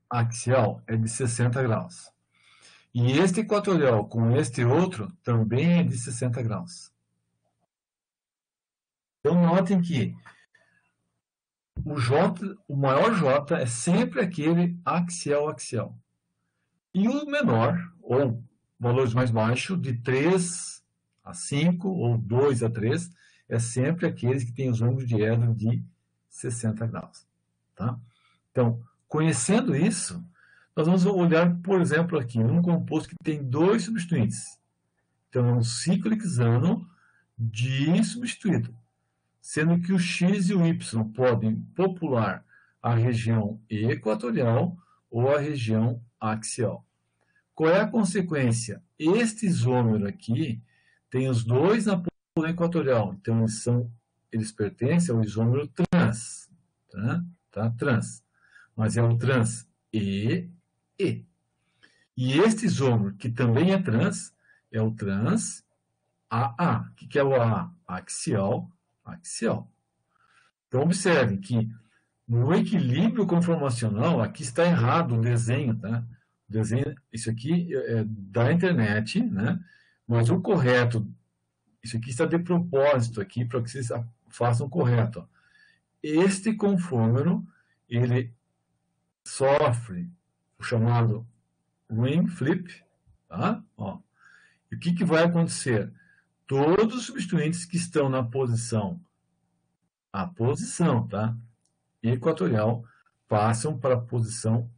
axial é de 60 graus. E este equatorial com este outro também é de 60 graus. Então notem que o maior J é sempre aquele axial. E o menor, ou valores mais baixos, de 3 a 5 ou 2 a 3, é sempre aqueles que têm os ângulos de Edron de 60 graus. Tá? Então, conhecendo isso, nós vamos olhar, por exemplo, aqui, num composto que tem 2 substituintes. Então, é um ciclo hexano disubstituído, sendo que o X e o Y podem popular a região equatorial ou a região axial. Qual é a consequência? Este isômero aqui tem os dois na posição equatorial, então eles pertencem ao isômero trans, tá? Trans, mas é o trans E. E este isômero, que também é trans, é o trans AA. O que é o AA? Axial. Então, observem que no equilíbrio conformacional, aqui está errado o desenho, tá? O desenho, isso aqui é da internet, né? Mas o correto, isso aqui está de propósito aqui para que vocês façam correto. Ó. Este conformero, ele sofre o chamado ring flip, tá? Ó. E o que vai acontecer? Todos os substituintes que estão na posição, tá? Equatorial, passam para a posição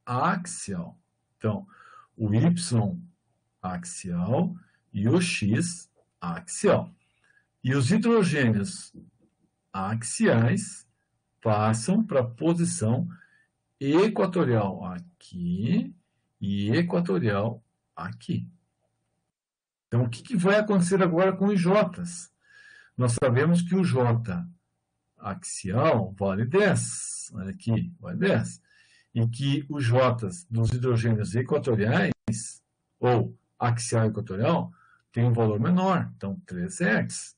axial. Então, o Y axial e o X axial. E os hidrogênios axiais passam para a posição equatorial aqui e equatorial aqui. Então, o que vai acontecer agora com os J's? Nós sabemos que o J axial vale 10, olha aqui, vale 10. E que os J's dos hidrogênios equatoriais, ou axial equatorial, tem um valor menor, então 3 Hz.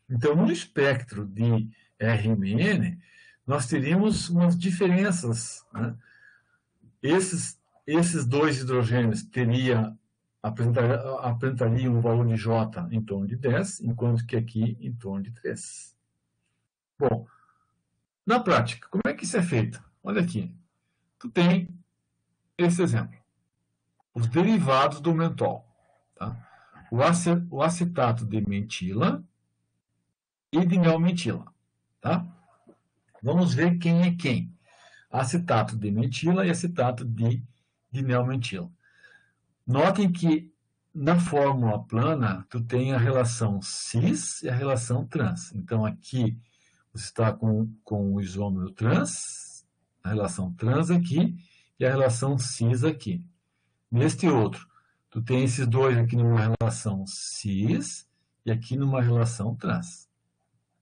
Então, no espectro de RMN, nós teríamos umas diferenças. Né? Esses dois hidrogênios apresentariam um valor de J em torno de 10, enquanto que aqui em torno de 3. Bom, na prática, como é que isso é feito? Olha aqui, tu tem esse exemplo. Os derivados do mentol. Tá? O acetato de mentila e de neomentila. Tá? Vamos ver quem é quem. Acetato de mentila e acetato de neomentila. Notem que na fórmula plana, tu tem a relação cis e a relação trans. Então, aqui você está com o isômero trans, a relação trans aqui, e a relação cis aqui. Neste outro, tu tem esses dois aqui numa relação cis e aqui numa relação trans.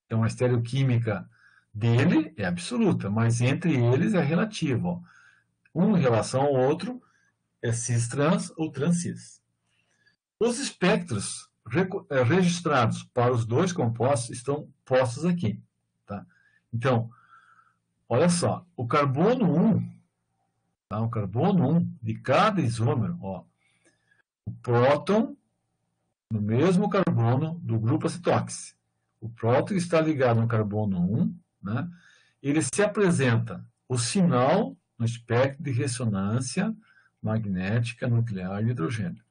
Então, a estereoquímica dele é absoluta, mas entre eles é relativa. Ó. Um em relação ao outro é cis-trans ou trans-cis. Os espectros registrados para os dois compostos estão postos aqui. Tá? Então, olha só, o carbono 1, tá? O carbono 1 de cada isômero, ó, o próton no mesmo carbono do grupo acetox. O próton está ligado no carbono 1, né? Ele se apresenta o sinal no espectro de ressonância magnética nuclear de hidrogênio.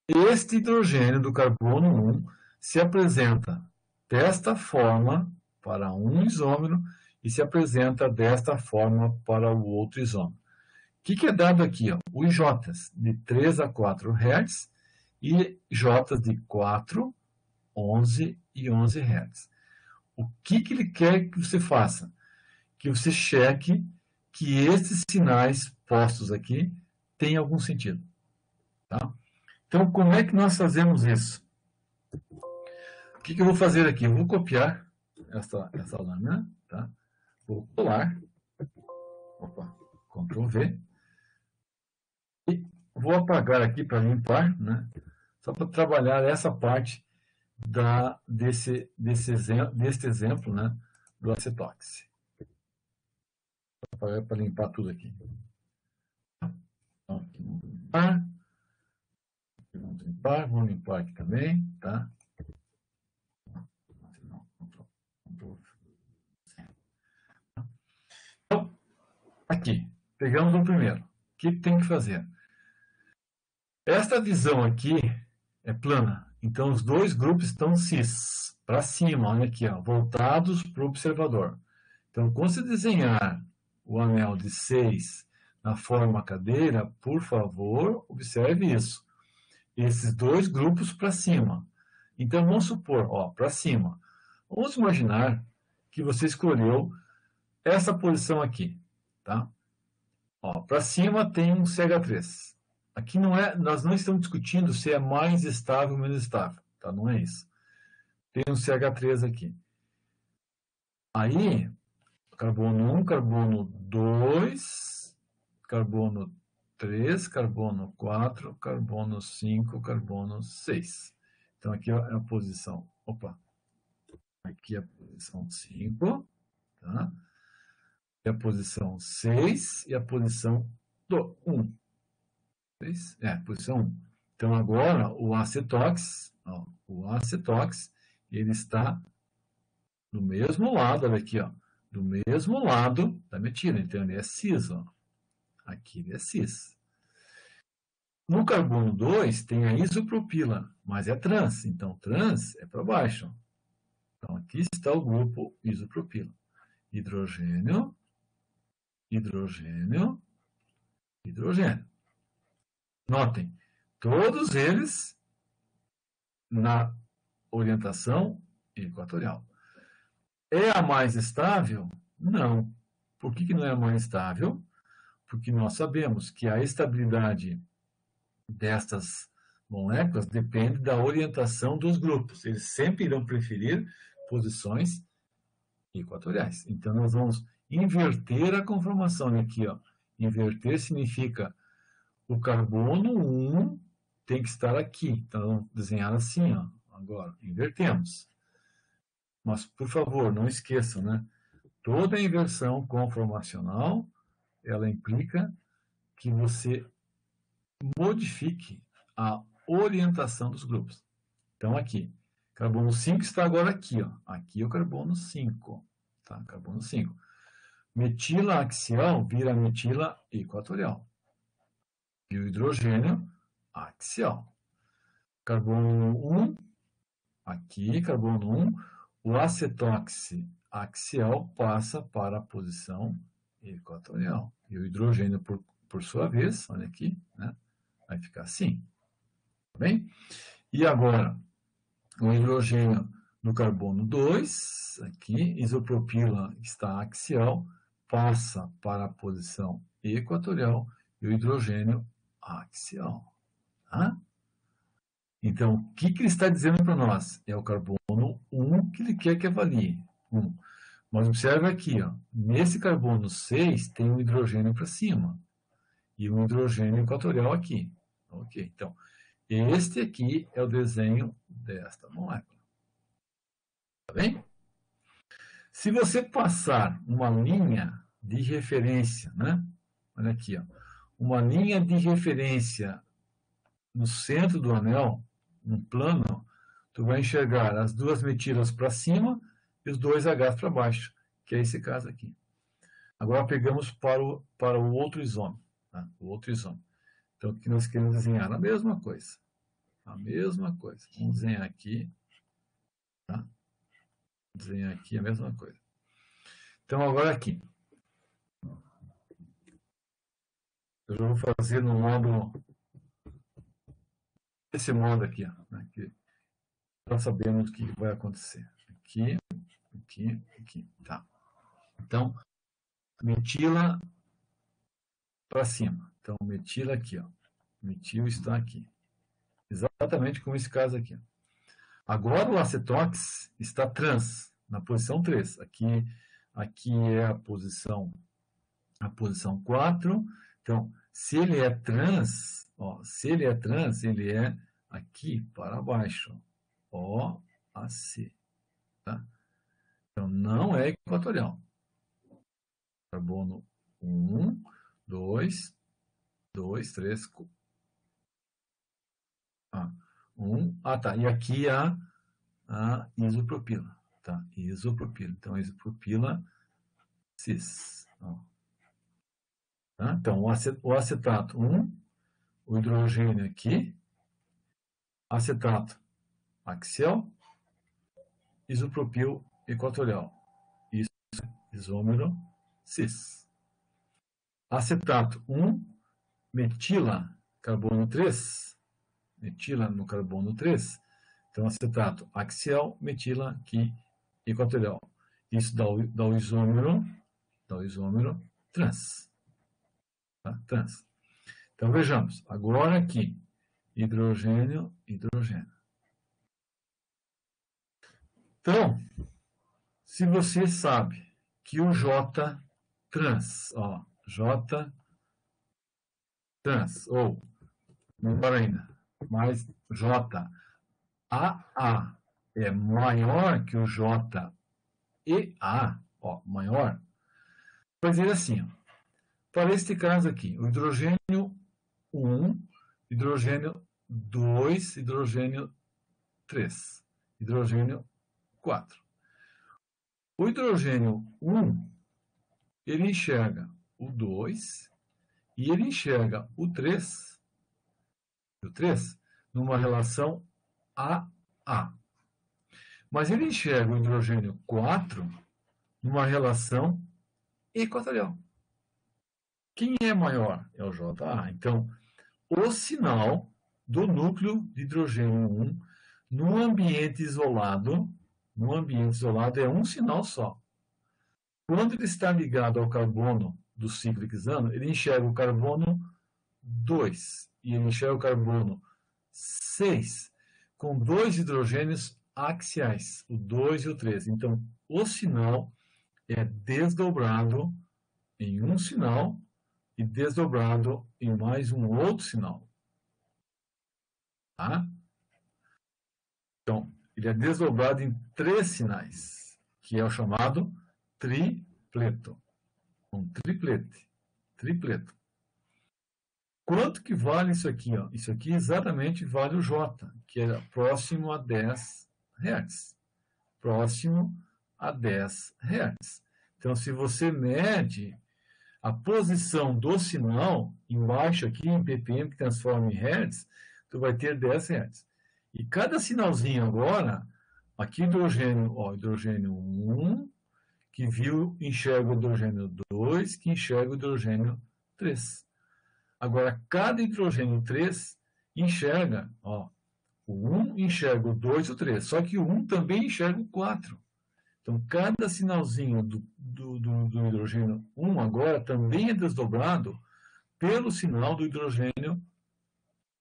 Este hidrogênio do carbono 1 se apresenta desta forma para um isômero e se apresenta desta forma para o outro isômero. O que é dado aqui? Ó? Os J's de 3 a 4 Hz e J's de 4, 11 e 11 Hz. O que ele quer que você faça? Que você cheque que esses sinais postos aqui têm algum sentido. Tá? Então, como é que nós fazemos isso? O que eu vou fazer aqui? Eu vou copiar essa lâmina, tá? Vou colar, Ctrl V, e vou apagar aqui para limpar, né? Só para trabalhar essa parte deste exemplo, né? Do acetox. Vou apagar para limpar tudo aqui. Então, aqui vamos limpar, vamos limpar aqui também, tá? Então, aqui, pegamos o primeiro. O que tem que fazer? Esta visão aqui é plana. Então, os dois grupos estão cis, para cima, olha aqui, ó, voltados para o observador. Então, quando você desenhar o anel de 6 na forma cadeira, por favor, observe isso. Esses dois grupos para cima. Então, vamos supor, ó, para cima. Vamos imaginar que você escolheu essa posição aqui, tá? Ó, para cima tem um CH3. Aqui nós não estamos discutindo se é mais estável ou menos estável, tá? Não é isso. Tem um CH3 aqui. Aí, carbono 1, carbono 2, carbono 3, carbono 4, carbono 5, carbono 6. Então, aqui é a posição. Opa! Aqui é a posição 5, tá? É a posição 6 e a posição 1. Posição 1. Então, agora, o acetox, ó, ele está do mesmo lado, olha aqui, ó, do mesmo lado da metila. Então, ele é cis, ó. Aqui ele é cis. No carbono 2 tem a isopropila, mas é trans. Então, trans é para baixo. Então, aqui está o grupo isopropila. Hidrogênio, hidrogênio, hidrogênio. Notem, todos eles na orientação equatorial. É a mais estável? Não. Por que não é a mais estável? Porque nós sabemos que a estabilidade destas moléculas depende da orientação dos grupos. Eles sempre irão preferir posições equatoriais. Então, nós vamos inverter a conformação aqui, ó. Inverter significa o carbono 1 tem que estar aqui. Então, vamos desenhar assim, ó. Agora, invertemos. Mas, por favor, não esqueçam, né? Toda inversão conformacional, ela implica que você modifique a orientação dos grupos. Então, aqui, carbono 5 está agora aqui, ó. Aqui é o carbono 5, tá? Carbono 5. Metila axial vira metila equatorial. E o hidrogênio axial. Carbono 1, aqui, carbono 1, o acetox axial passa para a posição equatorial. E o hidrogênio, por sua vez, olha aqui, né, vai ficar assim. Tá bem? E agora, o hidrogênio no carbono 2, aqui, isopropila está axial, passa para a posição equatorial e o hidrogênio axial. Tá? Então, o que ele está dizendo para nós? É o carbono 1 que ele quer que avalie. 1. Mas observe aqui, ó, nesse carbono 6 tem um hidrogênio para cima e um hidrogênio equatorial aqui. Ok, então, este aqui é o desenho desta molécula. Tá bem? Se você passar uma linha de referência, né? Olha aqui, ó, uma linha de referência no centro do anel, um plano, tu vai enxergar as duas metilas para cima e os dois H para baixo, que é esse caso aqui. Agora pegamos para o outro isômero. Tá? O outro isômero. Então, aqui nós queremos desenhar a mesma coisa. A mesma coisa. Vamos desenhar aqui. Tá? Desenhar aqui a mesma coisa. Então, agora aqui. Eu já vou fazer no modo... Esse modo aqui, ó, né, que nós sabemos o que vai acontecer. Aqui, aqui, aqui. Tá. Então, metila para cima. Então, metila aqui, ó. Metil está aqui. Exatamente como esse caso aqui. Agora o acetox está trans, na posição 3. Aqui é a posição 4. Então, se ele é trans, ó, ele é aqui para baixo. OAC. Tá? Então, não é equatorial. Carbono 1, 2, 3, 4. 1. Tá. E aqui a isopropila. Tá? Isopropila. Então, isopropila cis. Ó. Tá? Então, o acetato 1, o hidrogênio aqui, acetato axial, isopropil equatorial. Isso é isômero cis. Acetato 1, metila carbono 3. Metila no carbono 3. Então, acetato axial, metila aqui equatorial. Isso dá o isômero trans. Tá? Trans. Então, vejamos. Agora aqui, hidrogênio, hidrogênio. Então, se você sabe que o J trans, ó, J trans, ou, melhor ainda, mais J AA é maior que o J EA, ó, maior, vai dizer assim, ó, para este caso aqui, o hidrogênio 1, hidrogênio 2, hidrogênio 3, hidrogênio 4. O hidrogênio 1, ele enxerga o 2 e ele enxerga o 3 numa relação AA. Mas ele enxerga o hidrogênio 4 numa relação equatorial. Quem é maior? É o JA. Então, o sinal do núcleo de hidrogênio 1 no ambiente isolado é um sinal só. Quando ele está ligado ao carbono do ciclo hexano, ele enxerga o carbono 2 e ele enxerga o carbono 6 com dois hidrogênios axiais, o 2 e o 3. Então, o sinal é desdobrado em um sinal e desdobrado em mais um outro sinal. Tá? Então, ele é desdobrado em 3 sinais, que é o chamado tripleto. Um tripleto. Quanto que vale isso aqui? Ó? Isso aqui exatamente vale o J, que é próximo a 10 Hz. Próximo a 10 Hz. Então, se você mede a posição do sinal, embaixo aqui, em ppm, que transforma em Hz, tu vai ter 10 Hz. E cada sinalzinho agora, aqui hidrogênio, ó, hidrogênio 1, que enxerga o hidrogênio 2, que enxerga o hidrogênio 3. Agora, cada hidrogênio 3 enxerga, ó, o 1 enxerga o 2 e o 3, só que o 1 também enxerga o 4. Então, cada sinalzinho do hidrogênio 1 agora também é desdobrado pelo sinal do hidrogênio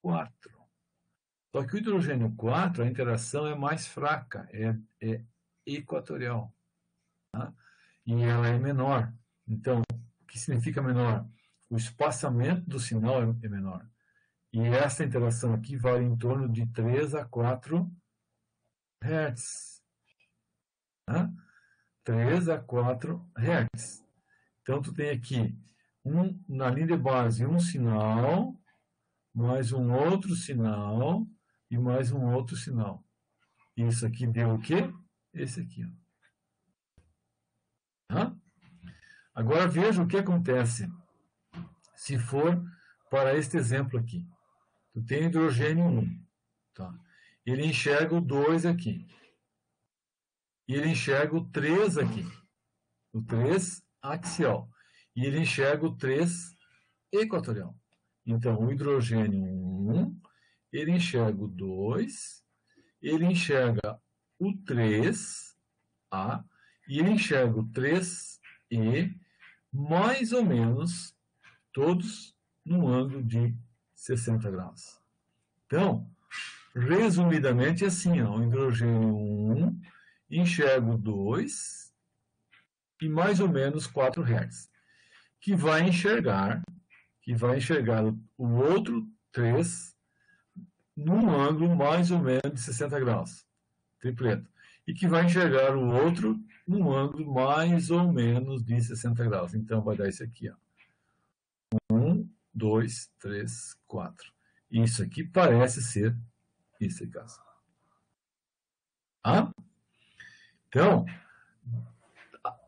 4. Só que o hidrogênio 4, a interação é mais fraca, é equatorial. Tá? E ela é menor. Então, o que significa menor? O espaçamento do sinal é menor. E essa interação aqui vale em torno de 3 a 4 Hz. Tá? 3 a 4 Hz. Então, tu tem aqui, na linha de base, um sinal, mais um outro sinal, e mais um outro sinal. Isso aqui deu o quê? Esse aqui. Ó. Tá? Agora veja o que acontece se for para este exemplo aqui. Tu tem hidrogênio 1. Tá? Ele enxerga o 2 aqui. E ele enxerga o 3 aqui. O 3 axial. E ele enxerga o 3 equatorial. Então, o hidrogênio 1, ele enxerga o 2, ele enxerga o 3A, e ele enxerga o 3E, mais ou menos, todos num ângulo de 60 graus. Então, resumidamente, assim, ó, o hidrogênio 1 enxerga o 2 e mais ou menos 4 Hz, que vai enxergar o outro 3 num ângulo mais ou menos de 60 graus, tripleto, e que vai enxergar o outro num ângulo mais ou menos de 60 graus. Então, vai dar isso aqui, ó. 1, 2, 3, 4. Isso aqui parece ser esse caso. Ah? Então,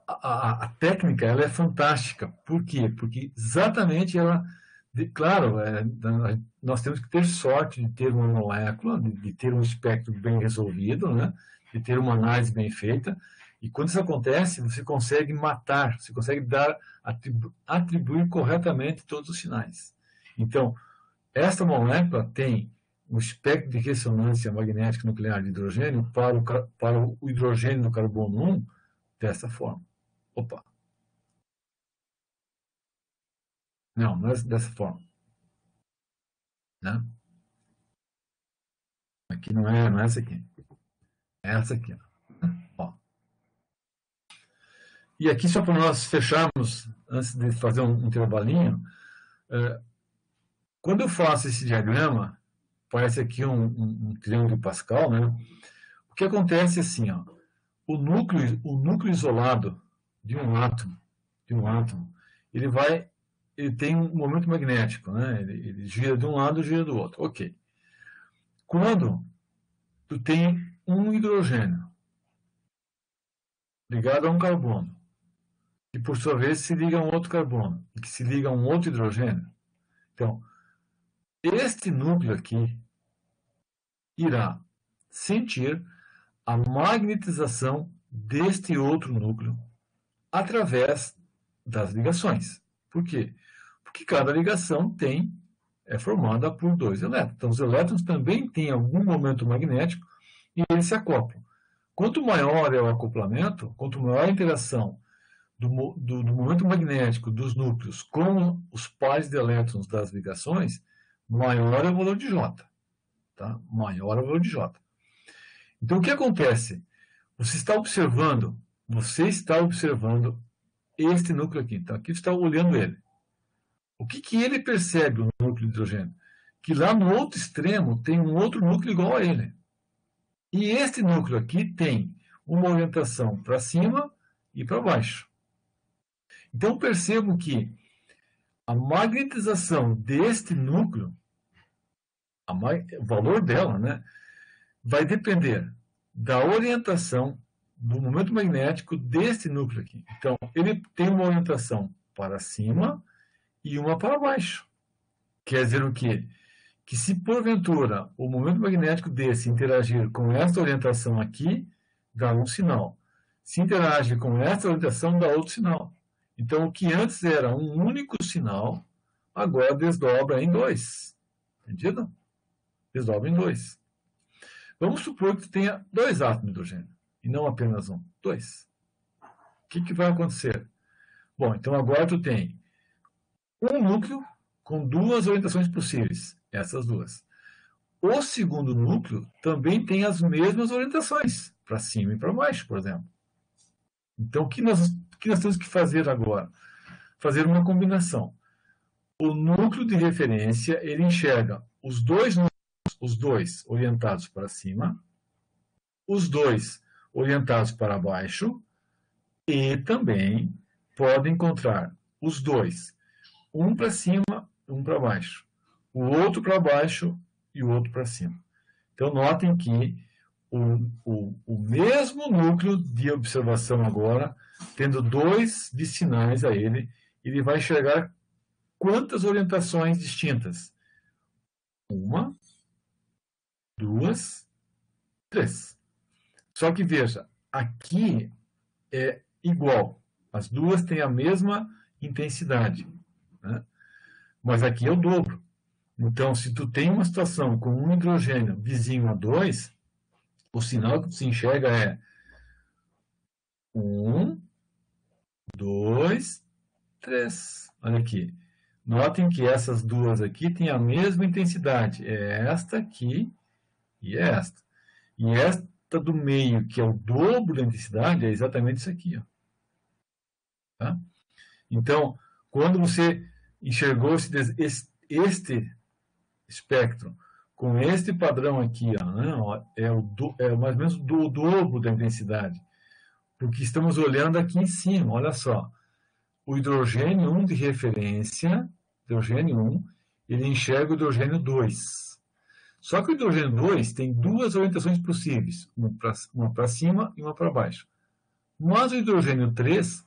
a técnica ela é fantástica. Por quê? Porque exatamente ela Claro, nós temos que ter sorte de ter uma molécula, de ter um espectro bem resolvido, né? De ter uma análise bem feita. E quando isso acontece, você consegue matar, você consegue atribuir corretamente todos os sinais. Então, esta molécula tem o espectro de ressonância magnética nuclear de hidrogênio para o hidrogênio do carbono 1 dessa forma. Opa! Não é dessa forma. Né? Aqui não é essa aqui. É essa aqui. Ó. E aqui, só para nós fecharmos, antes de fazer um intervalinho, quando eu faço esse diagrama, parece aqui um triângulo de Pascal, né? O que acontece é assim, ó, o núcleo isolado de um átomo, ele tem um momento magnético, né? Ele gira de um lado e gira do outro. Ok. Quando tu tem um hidrogênio ligado a um carbono, que por sua vez se liga a um outro carbono, e que se liga a um outro hidrogênio, então, este núcleo aqui irá sentir a magnetização deste outro núcleo através das ligações. Por quê? Porque cada ligação é formada por 2 elétrons. Então, os elétrons também têm algum momento magnético e eles se acoplam. Quanto maior é o acoplamento, quanto maior a interação do momento magnético dos núcleos com os pares de elétrons das ligações, maior é o valor de J. Tá? Maior é o valor de J. Então, o que acontece? Você está observando este núcleo aqui. Então, aqui você está olhando ele. O que ele percebe, o núcleo de hidrogênio? Que lá no outro extremo tem um outro núcleo igual a ele. E este núcleo aqui tem uma orientação para cima e para baixo. Então, percebo que a magnetização deste núcleo, o valor dela, né, vai depender da orientação do momento magnético deste núcleo aqui. Então, ele tem uma orientação para cima e uma para baixo. Quer dizer o quê? Que se porventura o momento magnético desse interagir com esta orientação aqui, dá um sinal. Se interage com esta orientação, dá outro sinal. Então, o que antes era um único sinal, agora desdobra em 2. Entendido? Desdobra em 2. Vamos supor que tu tenha 2 átomos de hidrogênio, e não apenas 1. 2. O que vai acontecer? Bom, então agora tu tem um núcleo com 2 orientações possíveis. Essas 2. O segundo núcleo também tem as mesmas orientações, para cima e para baixo, por exemplo. Então, o que nós temos que fazer agora? Fazer uma combinação. O núcleo de referência, ele enxerga os 2 núcleos, os 2 orientados para cima, os 2 orientados para baixo, e também pode encontrar os 2, um para cima, um para baixo, o outro para baixo e o outro para cima. Então, notem que o mesmo núcleo de observação agora, tendo 2 de sinais a ele vai enxergar quantas orientações distintas? 1, 2, 3. Só que veja, aqui é igual. As 2 têm a mesma intensidade, né? Mas aqui é o dobro. Então, se tu tem uma situação com um hidrogênio vizinho a 2, o sinal que se enxerga é 1, 2, 3. Olha aqui. Notem que essas 2 aqui têm a mesma intensidade. É esta aqui e esta. E esta do meio, que é o dobro da intensidade, é exatamente isso aqui. Ó. Tá? Então, quando você enxergou este espectro com este padrão aqui, ó, né, é mais ou menos o dobro da intensidade. Porque estamos olhando aqui em cima, olha só. O hidrogênio 1 de referência, hidrogênio 1, ele enxerga o hidrogênio 2. Só que o hidrogênio 2 tem 2 orientações possíveis, uma para cima e uma para baixo. Mas o hidrogênio 3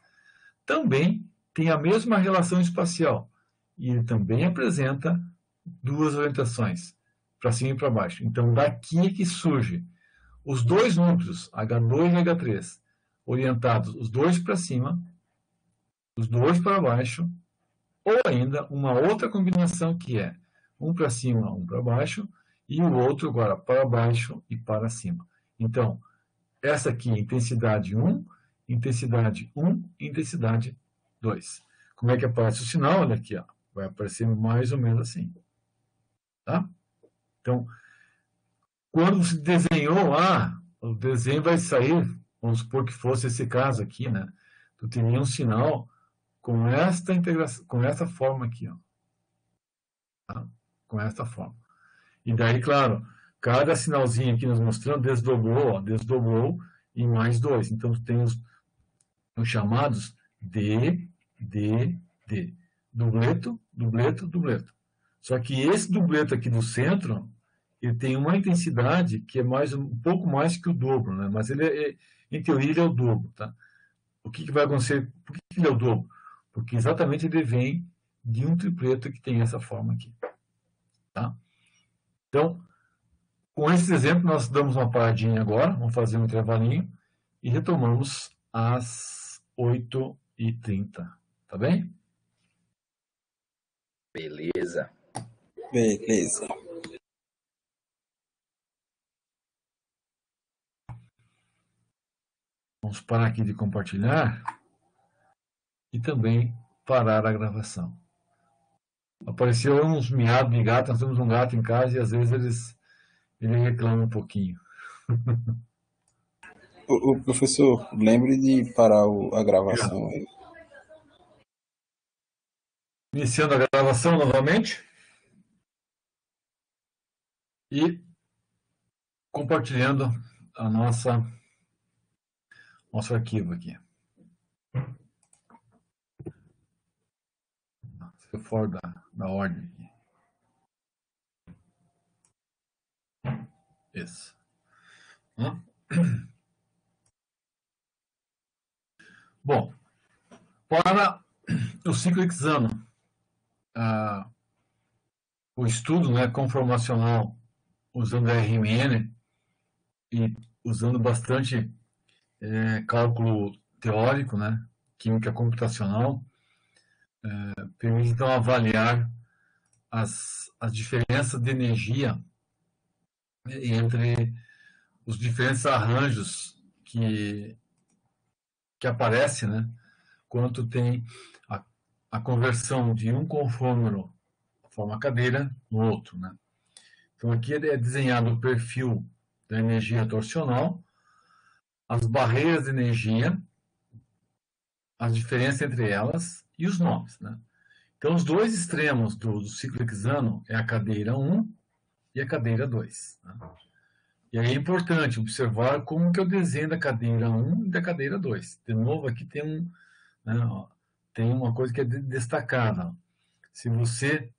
também tem a mesma relação espacial. e ele também apresenta duas orientações, para cima e para baixo. Então, daqui é que surge os dois núcleos, H2 e H3, orientados os dois para cima, os dois para baixo, ou ainda uma outra combinação que é um para cima, um para baixo, e o outro agora para baixo e para cima. Então, essa aqui é intensidade 1, intensidade 1, intensidade 2. Como é que aparece o sinal? Olha aqui, ó. Vai aparecer mais ou menos assim. Tá? Então, quando você desenhou lá, o desenho vai sair, vamos supor que fosse esse caso aqui, né? Tu teria um sinal com esta integração, com essa forma aqui, ó. Tá? Com esta forma. E daí, claro, cada sinalzinho aqui nos mostrando desdobrou, ó, desdobrou em mais dois. Então, tem os chamados D, D, D. Dubleto, dubleto, dubleto. Só que esse dubleto aqui do centro, ele tem uma intensidade que é um pouco mais que o dobro, né? Mas ele em teoria, ele é o dobro, tá? O que vai acontecer? Por que ele é o dobro? Porque exatamente ele vem de um tripleto que tem essa forma aqui, tá? Então, com esse exemplo, nós damos uma paradinha agora, vamos fazer um intervalinho e retomamos às 8h30, tá bem? Beleza. Beleza. Vamos parar aqui de compartilhar e também parar a gravação. Apareceu uns miados de gato, nós temos um gato em casa e às vezes ele reclama um pouquinho. O professor, lembre de parar a gravação aí. Iniciando a gravação novamente e compartilhando a nosso arquivo aqui. Se for da ordem aqui. Isso. Bom, para o ciclo hexano, o estudo, né, conformacional usando RMN e usando bastante cálculo teórico, né, química computacional, permite então avaliar as diferenças de energia entre os diferentes arranjos que aparecem, né, quando tem a conversão de um confômero forma cadeira no outro, né? Então aqui é desenhado o perfil da energia torsional, as barreiras de energia, as diferenças entre elas e os nomes, né? Então os dois extremos do ciclo hexano é a cadeira 1 e a cadeira 2, né? E aí é importante observar como que é o desenho da cadeira 1 e da cadeira 2. De novo, aqui tem tem uma coisa que é destacada. Se você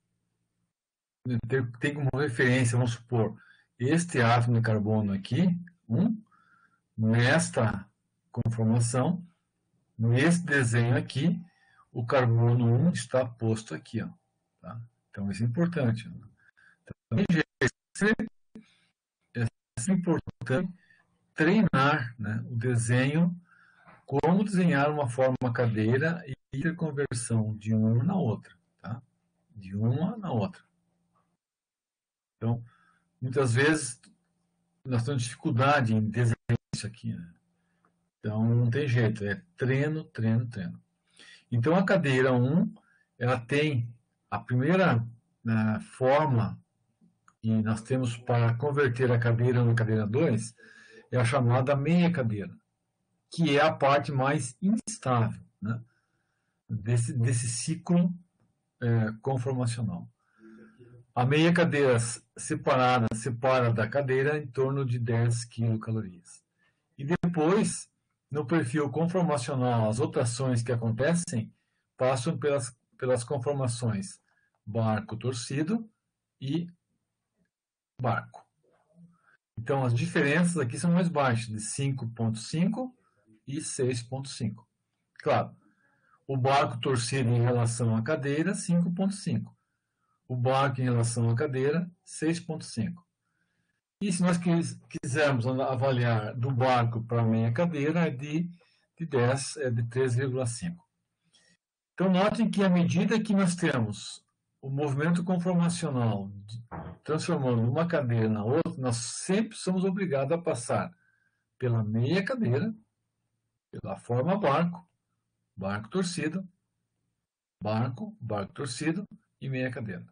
tem como referência, vamos supor, este átomo de carbono aqui, nesta conformação, nesse desenho aqui, o carbono 1 está posto aqui, ó, tá? Então isso é importante. Então, é importante treinar, né, o desenho, como desenhar uma forma cadeira e interconversão de uma na outra, tá? De uma na outra. Então, muitas vezes, nós temos dificuldade em desenhar isso aqui, né? Então, não tem jeito, é treino, treino, treino. Então, a cadeira 1, ela tem a primeira forma que nós temos para converter a cadeira 1 em cadeira 2, é a chamada meia cadeira, que é a parte mais instável, né, desse ciclo conformacional. A meia cadeira separa da cadeira em torno de 10 quilocalorias. E depois, no perfil conformacional, as rotações que acontecem passam pelas conformações barco torcido e barco. Então, as diferenças aqui são mais baixas, de 5,5 e 6,5. Claro, o barco torcido em relação à cadeira, 5,5. O barco em relação à cadeira, 6,5. E se nós quisermos avaliar do barco para a meia cadeira, é de 3,5. Então, notem que à medida que nós temos o movimento conformacional transformando uma cadeira na outra, nós sempre somos obrigados a passar pela meia cadeira, pela forma barco, barco torcido, barco, barco torcido e meia cadeira.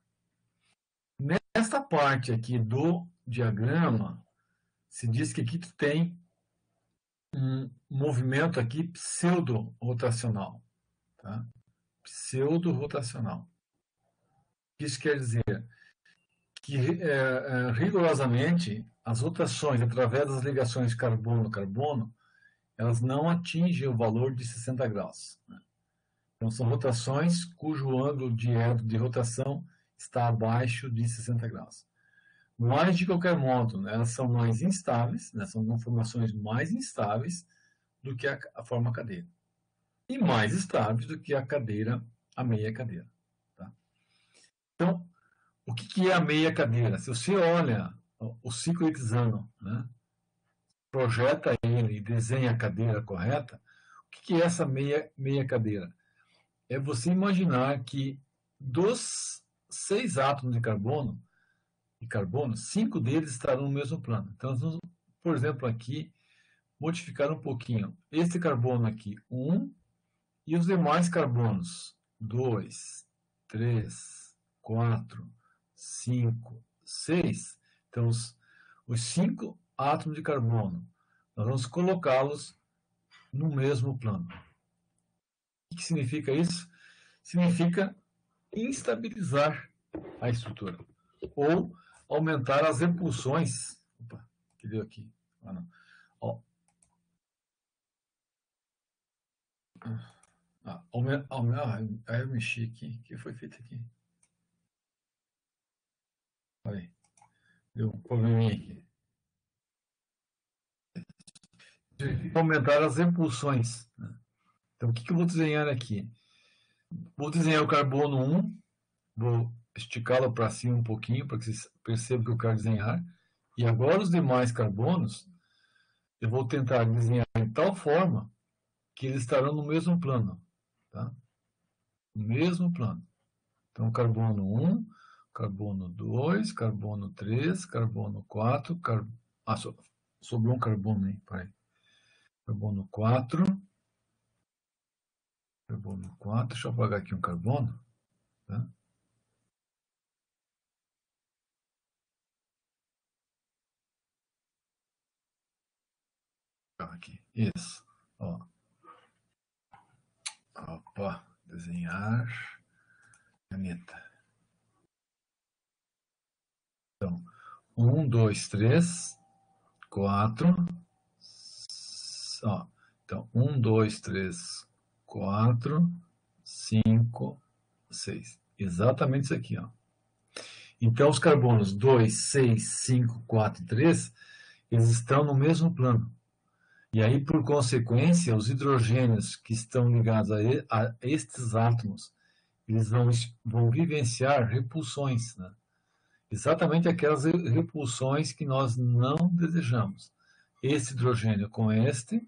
Nesta parte aqui do diagrama, se diz que aqui tu tem um movimento aqui pseudo-rotacional, tá? Pseudo-rotacional. Isso quer dizer que, rigorosamente, as rotações através das ligações carbono-carbono, elas não atingem o valor de 60 graus. Né? Então, são rotações cujo ângulo de rotação está abaixo de 60 graus. Mas, de qualquer modo, né, elas são mais instáveis, né, são conformações mais instáveis do que a forma cadeira. E mais estáveis do que a meia cadeira. Tá? Então, o que é a meia cadeira? Se você olha o ciclo hexano, né, projeta ele e desenha a cadeira correta, o que é essa meia cadeira? É você imaginar que dos 6 átomos de carbono, 5 deles estarão no mesmo plano. Então, nós vamos, por exemplo, aqui, modificar um pouquinho. Este carbono aqui, 1, e os demais carbonos, 2, 3, 4, 5, 6. Então, os 5 átomos de carbono, nós vamos colocá-los no mesmo plano. O que significa isso? Significa instabilizar a estrutura, ou aumentar as repulsões. Opa, que deu aqui? Ah, não. Ó. Aí eu mexi aqui. O que foi feito aqui? Aí. Deu um probleminha aqui. Aumentar as repulsões. Né? Então, o que eu vou desenhar aqui? Vou desenhar o carbono 1, vou esticá-lo para cima um pouquinho, para que vocês percebam que eu quero desenhar. E agora os demais carbonos, eu vou tentar desenhar de tal forma que eles estarão no mesmo plano. Tá? No mesmo plano. Então, carbono 1, carbono 2, carbono 3, carbono 4, sobrou um carbono aí, peraí. Carbono 4, deixa eu apagar aqui um carbono. Tá? Aqui, isso. Ó. Opa, desenhar, caneta. Então, 1, 2, 3, 4. Ó, então, 1, 2, 3, 4, 5, 6. Exatamente isso aqui, ó. Então, os carbonos 2, 6, 5, 4 e 3, eles estão no mesmo plano. E aí, por consequência, os hidrogênios que estão ligados a estes átomos, eles vão vivenciar repulsões, né? Exatamente aquelas repulsões que nós não desejamos. Este hidrogênio com este,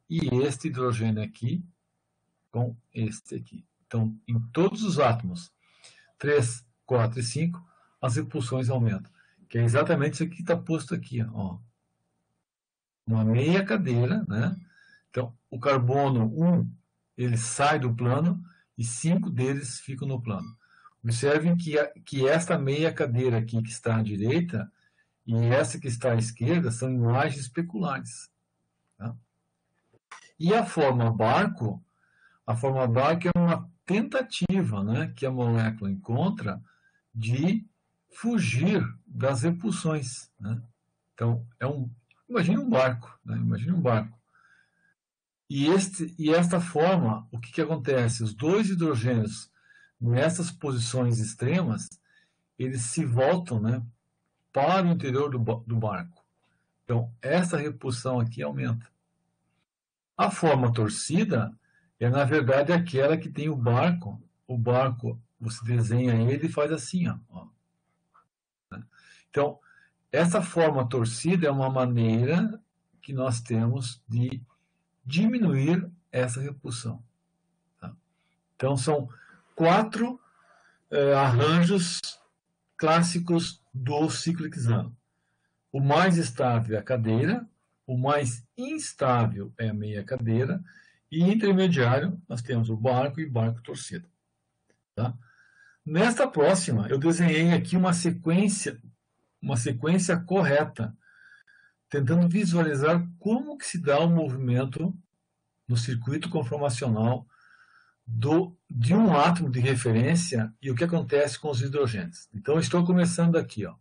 e este hidrogênio aqui com este aqui. Então, em todos os átomos, 3, 4 e 5, as repulsões aumentam. Que é exatamente isso aqui que está posto aqui, ó. Uma meia cadeira, né? Então, o carbono 1, ele sai do plano e 5 deles ficam no plano. Observem que esta meia cadeira aqui que está à direita e essa que está à esquerda são imagens especulares. Tá? E a forma barco é uma tentativa, né, que a molécula encontra de fugir das repulsões. Né? Então, imagine um barco, né? Imagine um barco. E esta forma, o que acontece? Os dois hidrogênios, nessas posições extremas, eles se voltam, né, para o interior do barco. Então, essa repulsão aqui aumenta. A forma torcida, é, na verdade, aquela que tem o barco. O barco, você desenha ele e faz assim, ó. Então, essa forma torcida é uma maneira que nós temos de diminuir essa repulsão. Tá? Então, são 4 arranjos clássicos do ciclo Kisano. O mais estável é a cadeira, o mais instável é a meia cadeira, e intermediário nós temos o barco e barco torcido. Tá? Nesta próxima, eu desenhei aqui uma sequência correta, tentando visualizar como que se dá o movimento no circuito conformacional de um átomo de referência e o que acontece com os hidrogênios. Então, eu estou começando aqui. Ó.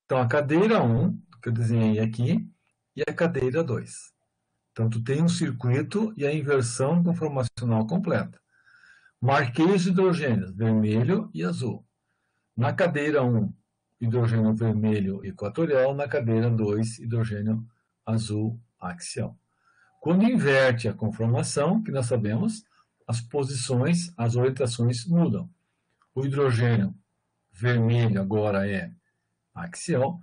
Então, a cadeira 1, que eu desenhei aqui, e a cadeira 2. Então, tu tem um circuito e a inversão conformacional completa. Marquei os hidrogênios, vermelho e azul. Na cadeira 1, hidrogênio vermelho equatorial, na cadeira 2, hidrogênio azul axial. Quando inverte a conformação, que nós sabemos, as posições, as orientações mudam. O hidrogênio vermelho agora é axial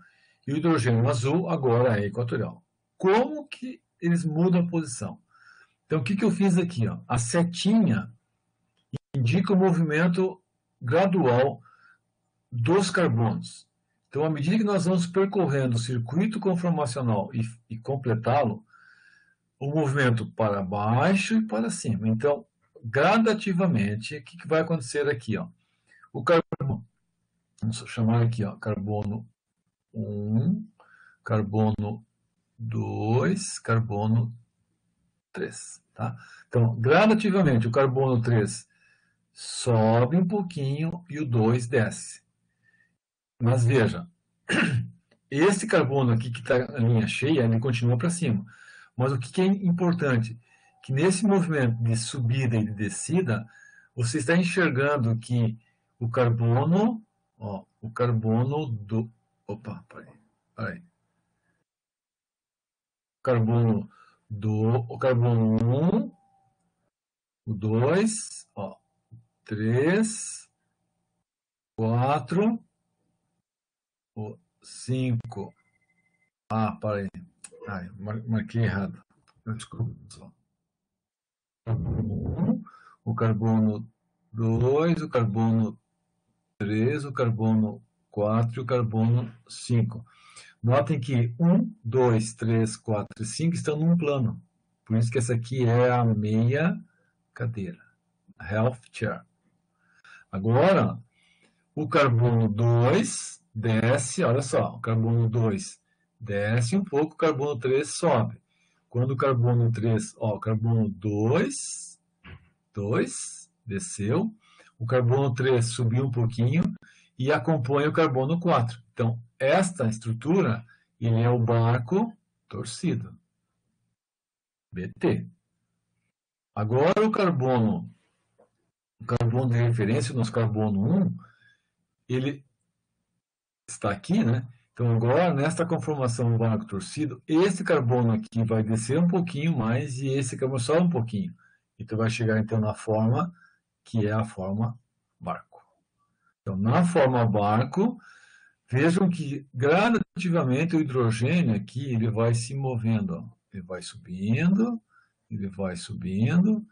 e o hidrogênio azul agora é equatorial. Como que eles mudam a posição? Então, o que eu fiz aqui? Ó? A setinha indica o movimento gradual dos carbonos. Então, à medida que nós vamos percorrendo o circuito conformacional e completá-lo, o movimento para baixo e para cima. Então, gradativamente, o que vai acontecer aqui? Ó? O carbono, vamos chamar aqui, ó, carbono 1, carbono 2, carbono 3. Tá? Então, gradativamente, o carbono 3 sobe um pouquinho e o 2 desce. Mas veja, esse carbono aqui que está a linha cheia, ele continua para cima. Mas o que é importante? Que nesse movimento de subida e de descida, você está enxergando que o carbono, ó, o carbono do... Opa, peraí. O carbono 1, o 2, ó, 3, 4, o 5. Ah, peraí. Ai, marquei errado. Desculpa, pessoal. O carbono 2, o carbono 3, o carbono 4 e o carbono 5. Notem que 1, 2, 3, 4 e 5 estão num plano. Por isso que essa aqui é a meia cadeira. Half chair. Agora, o carbono 2 desce, olha só, o carbono 2 desce um pouco, o carbono 3 sobe. Quando o carbono 3, ó, o carbono 2 desceu, o carbono 3 subiu um pouquinho e acompanha o carbono 4. Então, esta estrutura, ele é o barco torcido. BT. Agora o carbono de referência, o nosso carbono 1, ele está aqui, né? Então, agora, nesta conformação do barco torcido, esse carbono aqui vai descer um pouquinho mais e esse carbono só um pouquinho. Então, vai chegar, então, na forma que é a forma barco. Então, na forma barco, vejam que, gradativamente, o hidrogênio aqui, ele vai se movendo. Ó. Ele vai subindo,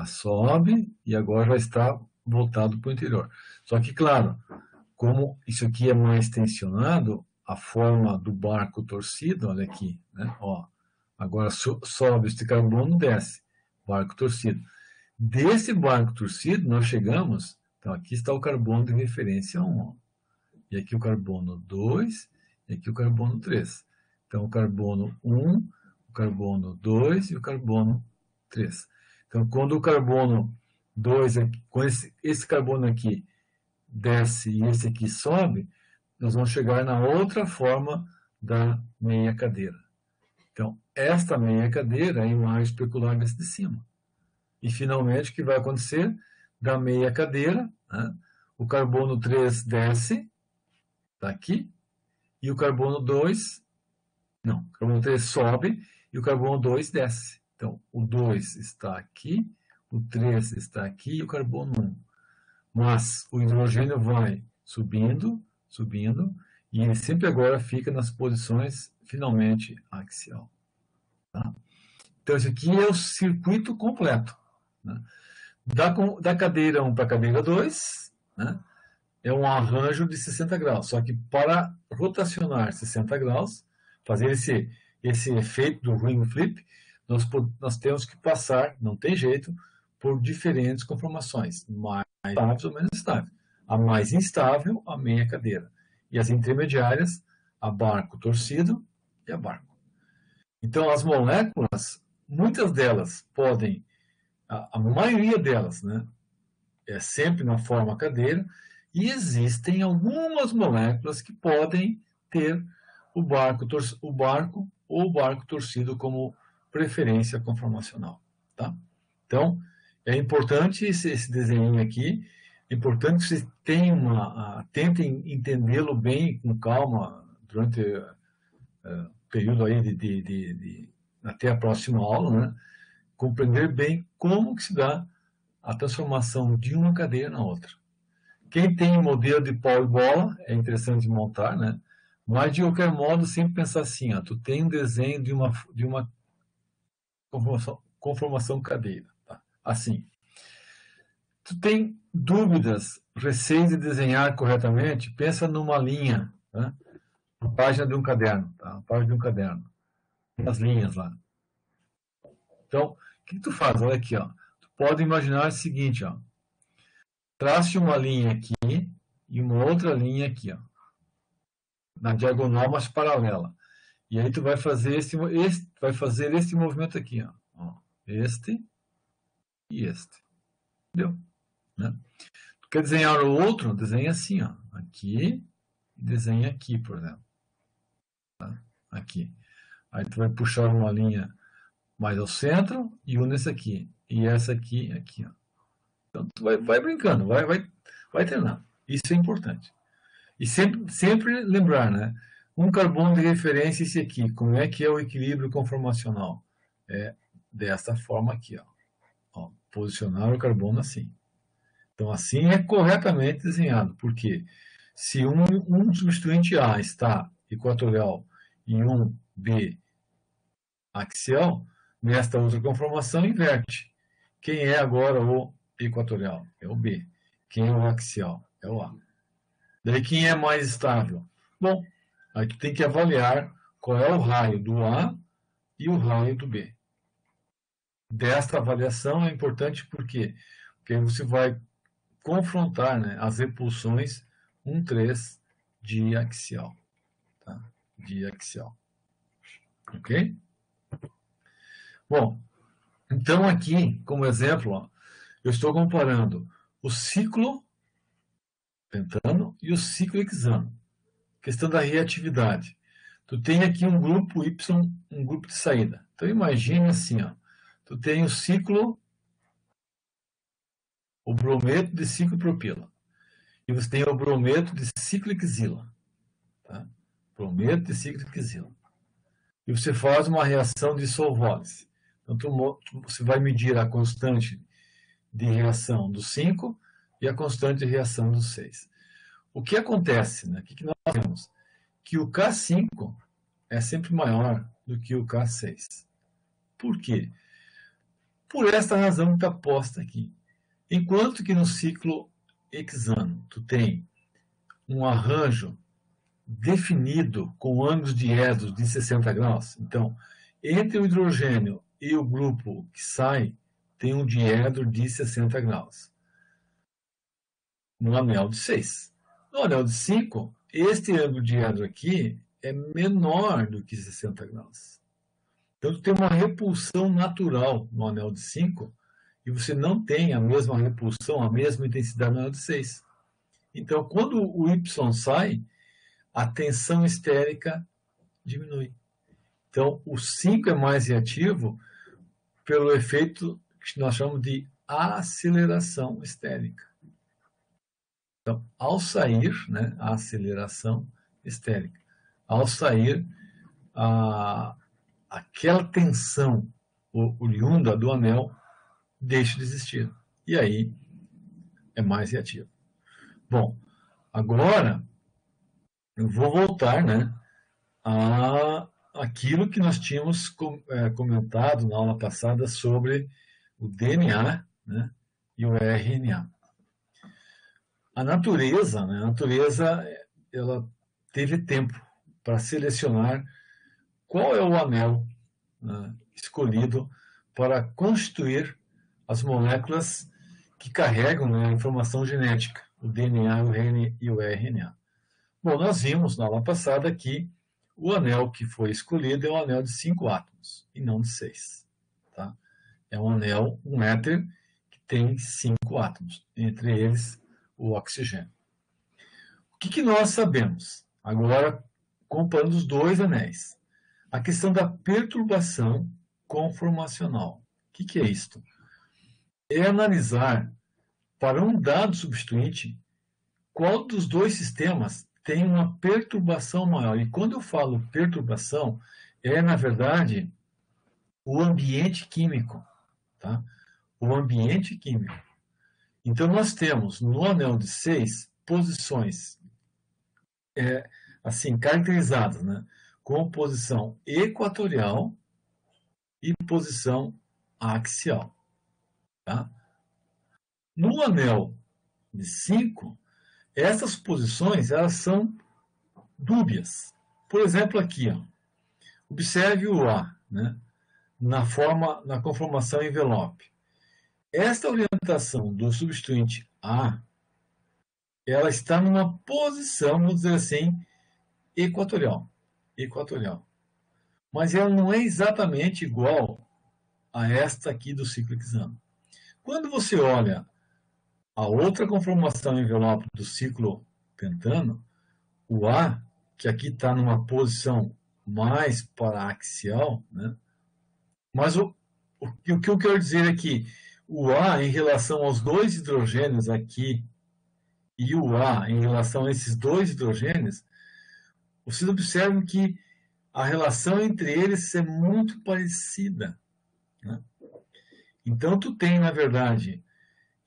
sobe, e agora já está voltado para o interior. Só que, claro, como isso aqui é mais tensionado, a forma do barco torcido, olha aqui, né? Ó, agora sobe este carbono, desce, barco torcido. Desse barco torcido, nós chegamos, então aqui está o carbono de referência 1, ó, e aqui o carbono 2, e aqui o carbono 3. Então, o carbono 1, o carbono 2 e o carbono 3. Então, quando o carbono 2, quando esse carbono aqui desce e esse aqui sobe, nós vamos chegar na outra forma da meia cadeira. Então, esta meia cadeira é a imagem especular desse de cima. E, finalmente, o que vai acontecer? Da meia cadeira, né, o carbono 3 desce, está aqui, e o carbono 2, não, o carbono 3 sobe e o carbono 2 desce. Então, o 2 está aqui, o 3 está aqui e o carbono 1. Mas o hidrogênio vai subindo, subindo, e ele sempre agora fica nas posições finalmente axial. Tá? Então, esse aqui é o circuito completo. Né? Da cadeira 1 para a cadeira 2, né? É um arranjo de 60 graus. Só que para rotacionar 60 graus, fazer esse efeito do ring flip, nós temos que passar, não tem jeito, por diferentes conformações, mais estáveis ou menos estáveis. A mais instável, a meia cadeira. E as intermediárias, a barco torcido e a barco. Então, as moléculas, muitas delas podem, a maioria delas, né, é sempre na forma cadeira, e existem algumas moléculas que podem ter o barco ou o barco torcido como preferência conformacional. Tá? Então, é importante esse desenho aqui, é importante que vocês tentem entendê-lo bem, com calma, durante o período aí até a próxima aula, né? Compreender bem como que se dá a transformação de uma cadeira na outra. Quem tem o modelo de pau e bola, é interessante montar, né? Mas, de qualquer modo, sempre pensar assim, ó, tu tem um desenho de uma conformação cadeira. Tá? Assim. Tu tem dúvidas, receios de desenhar corretamente, pensa numa linha, né? Uma página de um caderno. Tá? Uma página de um caderno. As linhas lá. Então, o que tu faz? Olha aqui, ó. Tu pode imaginar o seguinte, ó. Trace uma linha aqui e uma outra linha aqui, ó, na diagonal, mas paralela. E aí tu vai fazer esse movimento aqui, ó, este e este. Entendeu? Né? Tu quer desenhar o outro? Desenha assim, ó, aqui e desenha aqui, por exemplo. Tá? Aqui. Aí tu vai puxar uma linha mais ao centro e une essa aqui. E essa aqui, aqui, ó. Então, tu vai brincando, vai treinando. Isso é importante. E sempre lembrar, né? Um carbono de referência, esse aqui. Como é que é o equilíbrio conformacional? É desta forma aqui, ó. Posicionar o carbono assim. Então, assim é corretamente desenhado. Porque se um substituinte A está equatorial e um B axial, nesta outra conformação inverte. Quem é agora o equatorial? É o B. Quem é o axial? É o A. Daí quem é mais estável? Bom, aí tu tem que avaliar qual é o raio do A e o raio do B. Desta avaliação é importante porque você vai confrontar, né, as repulsões 1, 3 de axial. Tá? De axial. Ok? Bom, então aqui, como exemplo, ó, eu estou comparando o ciclo pentano e o ciclo hexano. Questão da reatividade. Tu tem aqui um grupo Y, um grupo de saída. Então imagine assim, ó. Tu tem o ciclo, o brometo de ciclo propila. E você tem o brometo de ciclo hexila. Tá? Brometo de ciclo hexila. E você faz uma reação de solvólise. Então você vai medir a constante de reação do 5 e a constante de reação do 6. O que acontece, né? O que nós temos? Que o K5 é sempre maior do que o K6. Por quê? Por esta razão que está posta aqui. Enquanto que no ciclo hexano tu tem um arranjo definido com ângulos diédros de 60 graus, então, entre o hidrogênio e o grupo que sai, tem um diedro de 60 graus. No anel de 6. No anel de 5, este ângulo diedro aqui é menor do que 60 graus. Então, tu tem uma repulsão natural no anel de 5 e você não tem a mesma repulsão, a mesma intensidade no anel de 6. Então, quando o Y sai, a tensão estérica diminui. Então, o 5 é mais reativo pelo efeito que nós chamamos de aceleração estérica. Então, ao sair, né, a aceleração estérica, ao sair, aquela tensão oriunda do anel deixe de existir. E aí é mais reativo. Bom, agora eu vou voltar, né, a aquilo que nós tínhamos comentado na aula passada sobre o DNA, né, e o RNA. A natureza, né, ela teve tempo para selecionar qual é o anel, né, escolhido para constituir as moléculas que carregam, né, a informação genética, o DNA e o RNA. Bom, nós vimos na aula passada que o anel que foi escolhido é um anel de 5 átomos e não de 6. Tá? É um anel, um éter, que tem 5 átomos, entre eles o oxigênio. O que nós sabemos? Agora, comparando os dois anéis. A questão da perturbação conformacional. O que é isto? É analisar para um dado substituinte qual dos dois sistemas tem uma perturbação maior. E quando eu falo perturbação, na verdade, o ambiente químico. Tá? O ambiente químico. Então, nós temos no anel de 6 posições assim, caracterizadas, né, com posição equatorial e posição axial. Tá? No anel de 5, essas posições elas são dúbias. Por exemplo, aqui, ó, observe o A, né, na conformação envelope. Esta orientação do substituinte A, ela está numa posição, vamos dizer assim, equatorial. Mas ela não é exatamente igual a esta aqui do ciclo hexano. Quando você olha a outra conformação envelope do ciclo pentano, o A, que aqui está numa posição mais paraxial, né? Mas o que eu quero dizer é que o A, em relação aos dois hidrogênios aqui, e o A, em relação a esses dois hidrogênios, vocês observam que a relação entre eles é muito parecida. Né? Então, tu tem, na verdade,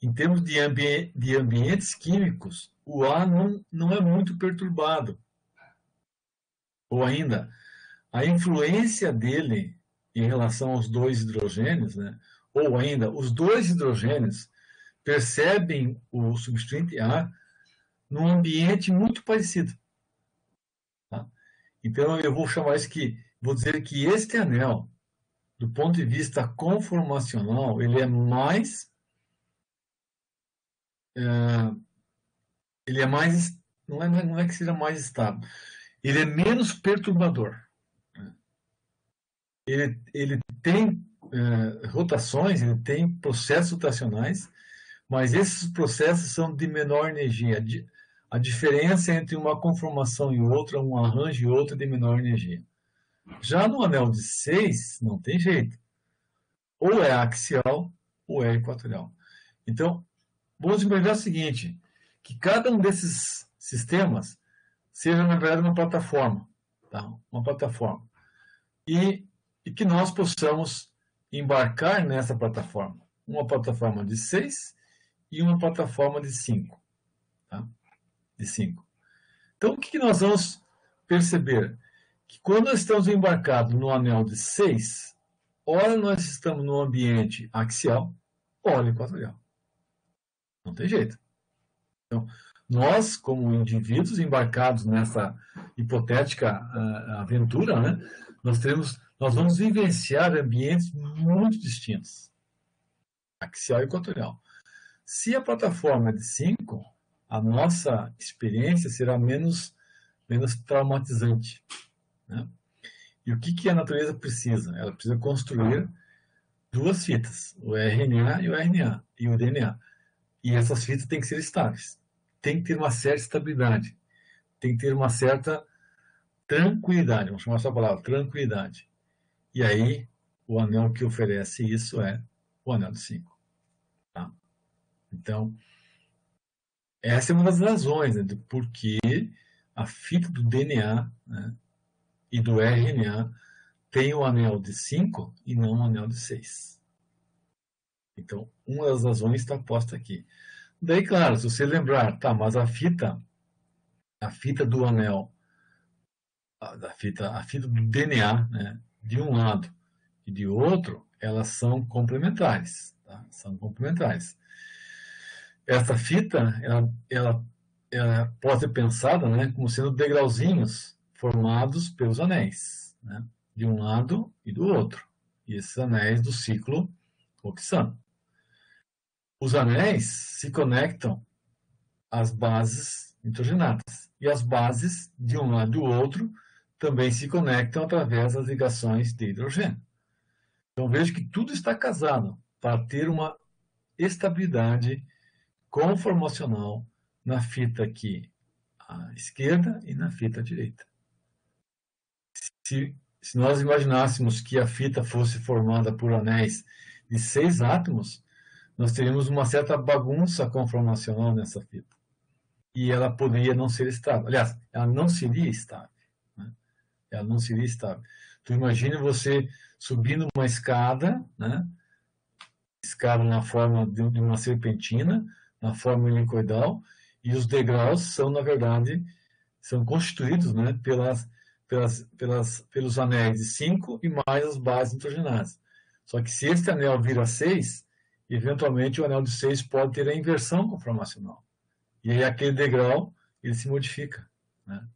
em termos de ambientes químicos, o A não é muito perturbado. Ou ainda, a influência dele em relação aos dois hidrogênios, né? Ou ainda, os dois hidrogênios percebem o substituinte A num ambiente muito parecido. Tá? Então, eu vou chamar isso vou dizer que este anel, do ponto de vista conformacional, ele é mais, não é que seja mais estável, ele é menos perturbador. Ele tem rotações, ele tem processos rotacionais, mas esses processos são de menor energia. A diferença entre uma conformação e outra, um arranjo e outro, é de menor energia. Já no anel de 6, não tem jeito. Ou é axial, ou é equatorial. Então, vamos imaginar o seguinte, que cada um desses sistemas seja, na verdade, uma plataforma. Tá? Uma plataforma. E que nós possamos embarcar nessa plataforma. Uma plataforma de 6 e uma plataforma de 5. Tá? De 5. Então, o que nós vamos perceber? Que quando nós estamos embarcados no anel de 6, ora nós estamos no ambiente axial, ora equatorial. Não tem jeito. Então, nós, como indivíduos embarcados nessa hipotética aventura, né, nós vamos vivenciar ambientes muito distintos. Axial e equatorial. Se a plataforma é de 5, a nossa experiência será menos traumatizante. Né? E o que a natureza precisa? Ela precisa construir duas fitas, o RNA e o RNA, e o DNA. E essas fitas têm que ser estáveis. Tem que ter uma certa estabilidade. Tem que ter uma certa tranquilidade. Vamos chamar essa palavra, tranquilidade. E aí, o anel que oferece isso é o anel de 5. Tá? Então, essa é uma das razões, né, de por que a fita do DNA, né, e do RNA tem o anel de 5 e não o anel de 6. Então, uma das razões está posta aqui. Daí, claro, se você lembrar, tá, mas a fita do anel, a fita do DNA, né, de um lado e de outro, elas são complementares. Tá? São complementares. Essa fita, ela pode ser pensada, né, como sendo degrauzinhos formados pelos anéis, né, de um lado e do outro. E esses anéis do ciclo oxano. Os anéis se conectam às bases nitrogenadas. E as bases, de um lado e do outro, também se conectam através das ligações de hidrogênio. Então, vejo que tudo está casado para ter uma estabilidade conformacional na fita aqui à esquerda e na fita à direita. Se nós imaginássemos que a fita fosse formada por anéis de 6 átomos, nós teríamos uma certa bagunça conformacional nessa fita. E ela poderia não ser estável. Aliás, ela não seria estável. Né? Ela não seria estável. Tu imagina você subindo uma escada, né? Escada na forma de uma serpentina, na forma helicoidal, e os degraus são, na verdade, são constituídos, né, pelos anéis de 5 e mais as bases nitrogenadas. Só que se este anel vira 6, eventualmente o anel de 6 pode ter a inversão conformacional. E aí aquele degrau, ele se modifica. Né?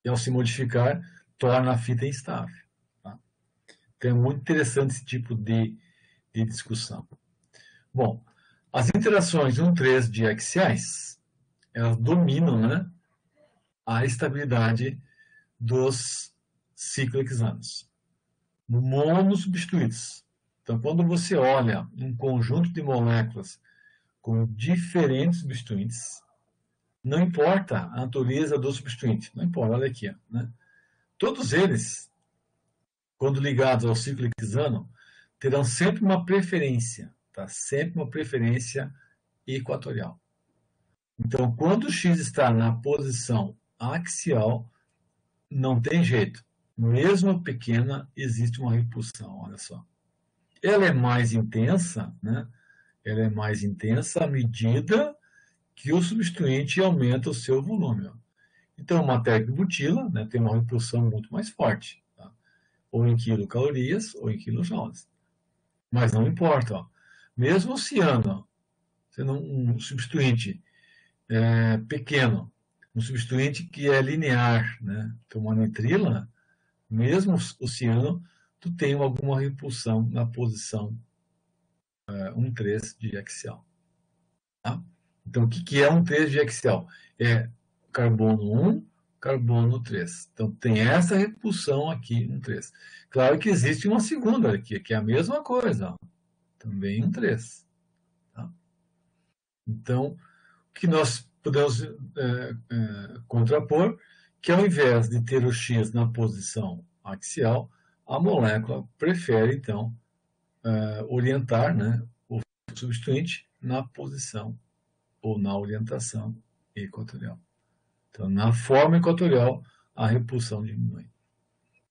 E ao se modificar, torna a fita instável. Tá? Então é muito interessante esse tipo de discussão. Bom, as interações 1,3 diaxiais, elas dominam, né, a estabilidade dos ciclohexanos, monossubstituídos. Então, quando você olha um conjunto de moléculas com diferentes substituintes, não importa a natureza do substituinte, não importa, olha aqui, né? Todos eles, quando ligados ao ciclo hexano, terão sempre uma preferência, tá? Sempre uma preferência equatorial. Então, quando o X está na posição axial, não tem jeito. Mesmo pequena, existe uma repulsão, olha só. Ela é mais intensa, né? Ela é mais intensa à medida que o substituinte aumenta o seu volume. Ó. Então, a matéria que butila, né, tem uma repulsão muito mais forte, tá? Ou em quilocalorias ou em quilojoules. Mas não importa. Ó. Mesmo o ciano, sendo um substituinte pequeno, um substituinte que é linear, né, então uma nitrila, mesmo o ciano, tu tem alguma repulsão na posição 1,3 diaxial. Tá? Então, o que é 1,3 diaxial? É carbono 1, carbono 3. Então, tem essa repulsão aqui, 1,3. Claro que existe uma segunda aqui, que é a mesma coisa. Ó. Também 1,3. Tá? Então, o que nós podemos contrapor, que ao invés de ter o X na posição axial, a molécula prefere, então, orientar, né, o substituinte na posição ou na orientação equatorial. Então, na forma equatorial, a repulsão diminui.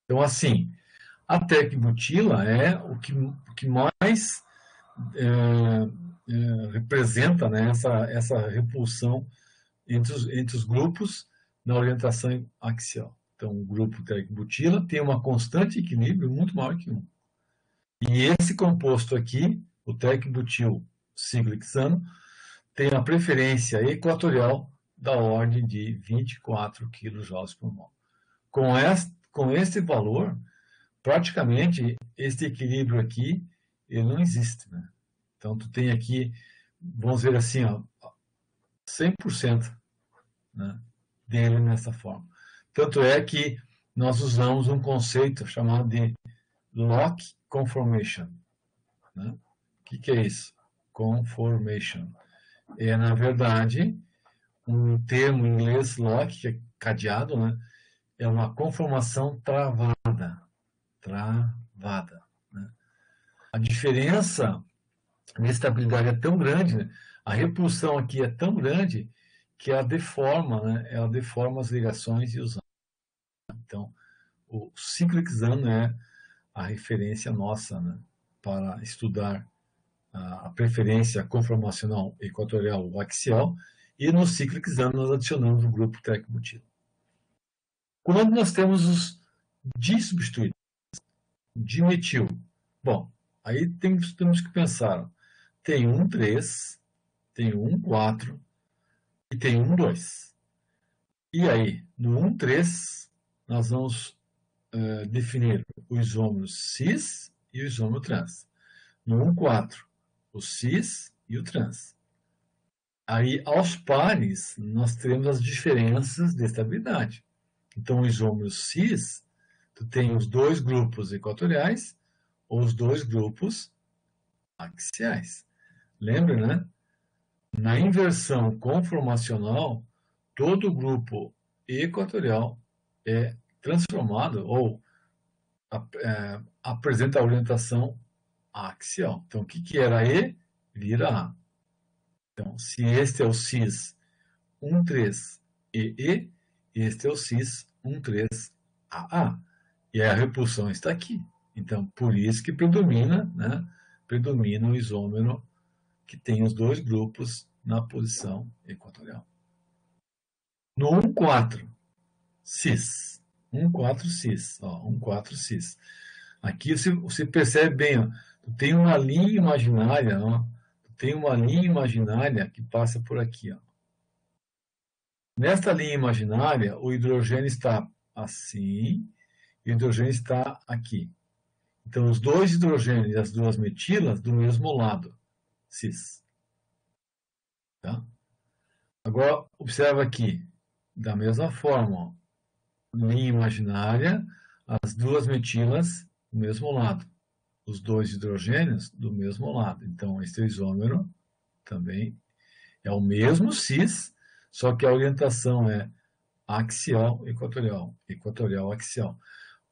Então, assim, a tecbutila é o que mais representa, né, essa repulsão entre os grupos na orientação axial. Então, o grupo tecbutila tem uma constante equilíbrio muito maior que 1. E esse composto aqui, o tecbutil ciclohexano, tem uma preferência equatorial da ordem de 24 kJ por mol. Com este valor, praticamente, este equilíbrio aqui, ele não existe. Né? Então, tu tem aqui, vamos ver assim, ó, 100%, né, dele nessa forma. Tanto é que nós usamos um conceito chamado de lock conformation. Né? O que é isso? Conformation. É, na verdade, um termo em inglês, lock, que é cadeado, né? É uma conformação travada. Travada. Né? A diferença na estabilidade é tão grande, né? A repulsão aqui é tão grande que ela deforma, né? Ela deforma as ligações e os âmbitos. Então, o ciclohexano é a referência nossa, né, para estudar a preferência conformacional equatorial ou axial, e no cíclico exame nós adicionamos o grupo trecbutilo. Quando nós temos os disubstituídos, dimetil, bom, aí temos que pensar, tem um 3, tem um 4 e tem um 2. E aí, no 1, 3, nós vamos definir o isômero cis e o isômero trans. No 1, 4, o cis e o trans. Aí, aos pares, nós teremos as diferenças de estabilidade. Então, o isômero cis, tu tem os dois grupos equatoriais ou os dois grupos axiais. Lembra, né? Na inversão conformacional, todo grupo equatorial é transformado ou apresenta a orientação axial. Então, o que era E, vira A. Então, se este é o cis 1, 3 EE, este é o cis 1, 3 AA. E a repulsão está aqui. Então, por isso que predomina, né? Predomina o isômero que tem os dois grupos na posição equatorial. No 1, 4, cis. 1, 4, cis. Ó, 1, 4, cis. Aqui você percebe bem, ó, tem uma linha imaginária, ó, tem uma linha imaginária que passa por aqui. Ó. Nesta linha imaginária, o hidrogênio está assim e o hidrogênio está aqui. Então, os dois hidrogênios e as duas metilas do mesmo lado, cis. Tá? Agora, observa aqui, da mesma forma, ó, linha imaginária, as duas metilas do mesmo lado, os dois hidrogênios do mesmo lado. Então, esse isômero também é o mesmo cis, só que a orientação é axial, equatorial, equatorial, axial.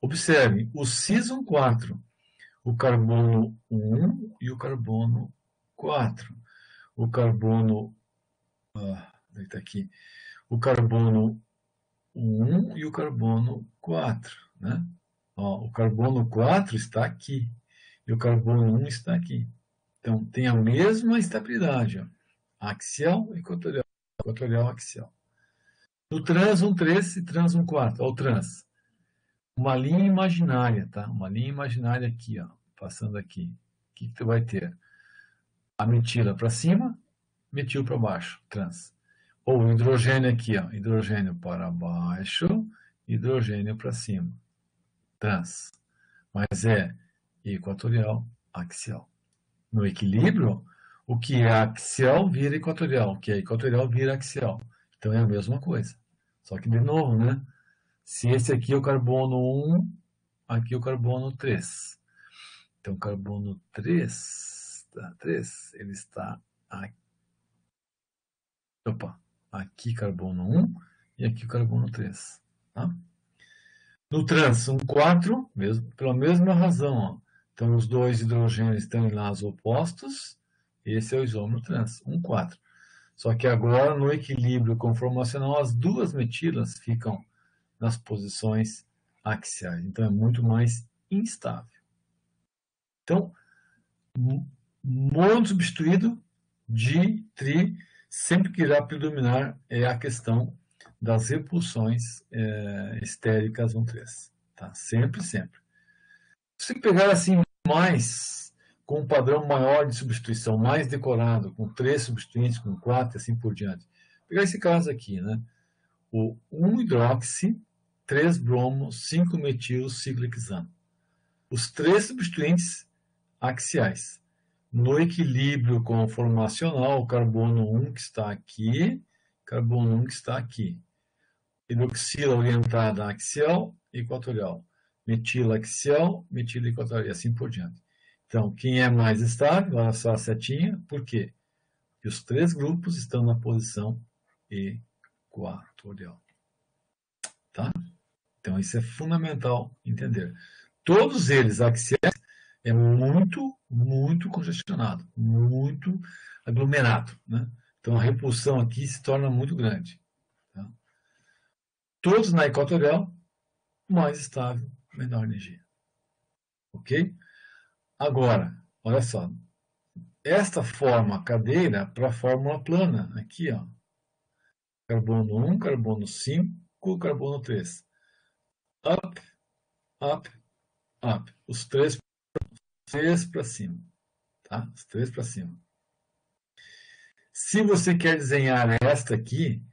Observe, o cis-1,4, o carbono 1 e o carbono 4. O carbono, tá aqui, o carbono 1 e o carbono 4, né? Ó, o carbono 4 está aqui e o carbono 1 está aqui. Então, tem a mesma estabilidade, ó, axial, equatorial, equatorial, axial. No trans 1,3 e trans 1,4, ó, o trans. Uma linha imaginária, tá? Uma linha imaginária aqui, ó, passando aqui. O que tu vai ter? A metila para cima, metil para baixo, trans. Ou o hidrogênio aqui, ó, hidrogênio para baixo, hidrogênio para cima, trans. Mas é equatorial, axial. No equilíbrio, o que é axial vira equatorial, o que é equatorial vira axial. Então é a mesma coisa. Só que, de novo, né? Se esse aqui é o carbono 1, aqui é o carbono 3. Então, carbono 3, ele está aqui. Opa, aqui carbono 1 e aqui o carbono 3. Tá? No trans, 1,4, pela mesma razão. Ó. Então, os dois hidrogênios estão em lados opostos. Esse é o isômero trans, 1,4. Só que agora, no equilíbrio conformacional, as duas metilas ficam nas posições axiais. Então, é muito mais instável. Então, mono substituído de tri, sempre que irá predominar é a questão das repulsões estéricas 1,3. Tá? Sempre, sempre. Se pegar assim mais, com um padrão maior de substituição, mais decorado, com 3 substituintes, com 4 e assim por diante. Pegar esse caso aqui, né? O 1-hidroxi, 3 bromo, 5 metil, ciclohexano. Os 3 substituintes axiais. No equilíbrio conformacional, o carbono 1 que está aqui, carbono 1 que está aqui. Hidroxila orientada axial, equatorial. Metila axial, metila equatorial, e assim por diante. Então, quem é mais estável, olha só a setinha, por quê? Porque os 3 grupos estão na posição equatorial. Tá? Então, isso é fundamental entender. Todos eles axiais é muito, muito congestionado, muito aglomerado. Né? Então, a repulsão aqui se torna muito grande. Tá? Todos na equatorial, mais estável, menor energia. Ok? Agora, olha só. Esta forma cadeira para a fórmula plana. Aqui, ó. Carbono 1, carbono 5, carbono 3. Up, up, up. Os três para cima. Tá? Os três para cima. Se você quer desenhar esta aqui,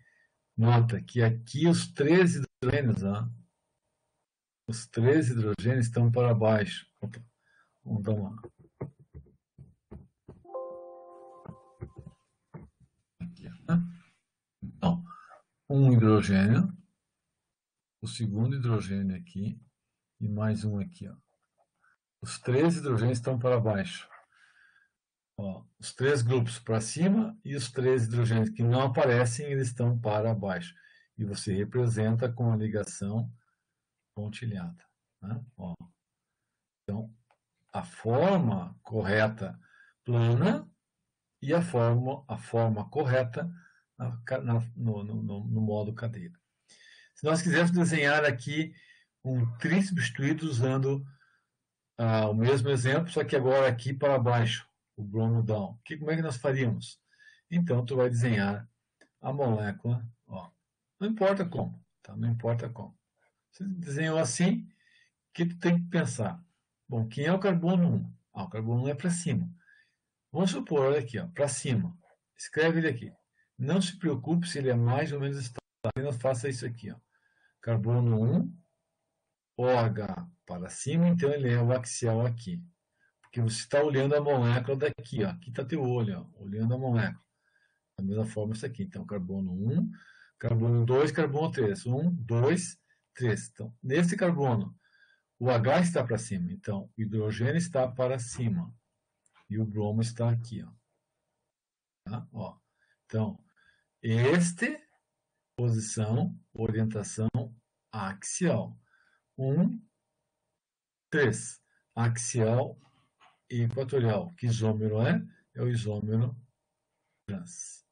nota que aqui os três hidrogênios, ó, os três hidrogênios estão para baixo. Opa, vamos dar uma. Aqui, ó. Então, um hidrogênio, o segundo hidrogênio aqui, e mais um aqui, ó. Os três hidrogênios estão para baixo. Ó, os três grupos para cima e os três hidrogênios que não aparecem, eles estão para baixo. E você representa com a ligação pontilhada. Né? Ó. Então, a forma correta plana e a forma correta no modo cadeira. Se nós quisermos desenhar aqui um trisubstituído usando o mesmo exemplo, só que agora aqui para baixo, o bromo down. Como é que nós faríamos? Então, tu vai desenhar a molécula, ó, não importa como, tá? Não importa como. Você desenhou assim, o que tu tem que pensar? Bom, quem é o carbono 1? O carbono 1 é para cima. Vamos supor, olha aqui, para cima. Escreve ele aqui. Não se preocupe se ele é mais ou menos estável. Apenas faça isso aqui, ó. Carbono 1, OH para cima, então ele é o axial aqui. Porque você está olhando a molécula daqui, ó. Aqui está teu olho, ó, olhando a molécula. Da mesma forma isso aqui. Então, carbono 1, carbono 2, carbono 3. 1, 2, 3. Então, nesse carbono, o H está para cima. Então, o hidrogênio está para cima. E o bromo está aqui, ó. Tá? Ó. Então, posição, orientação axial. 1, 3. Axial e equatorial. Que isômero é? É o isômero trans.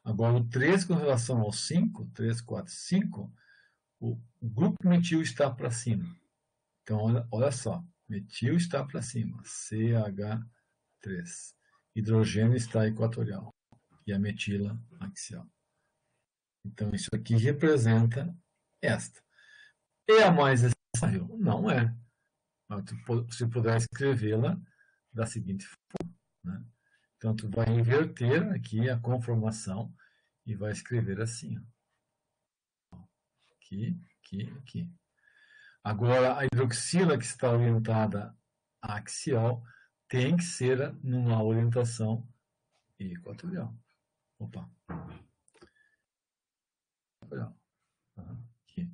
Agora, o 3 com relação ao 5, 3, 4, 5, o grupo metil está para cima. Então, olha só. Metil está para cima. CH3. Hidrogênio está equatorial. E a metila axial. Então, isso aqui representa esta. É a mais estável? Não é. Você poderá escrevê-la da seguinte forma. Né? Então, tu vai inverter aqui a conformação e vai escrever assim. Ó. Aqui, aqui, aqui. Agora, a hidroxila que está orientada axial tem que ser numa orientação equatorial. Opa. Equatorial. Aqui.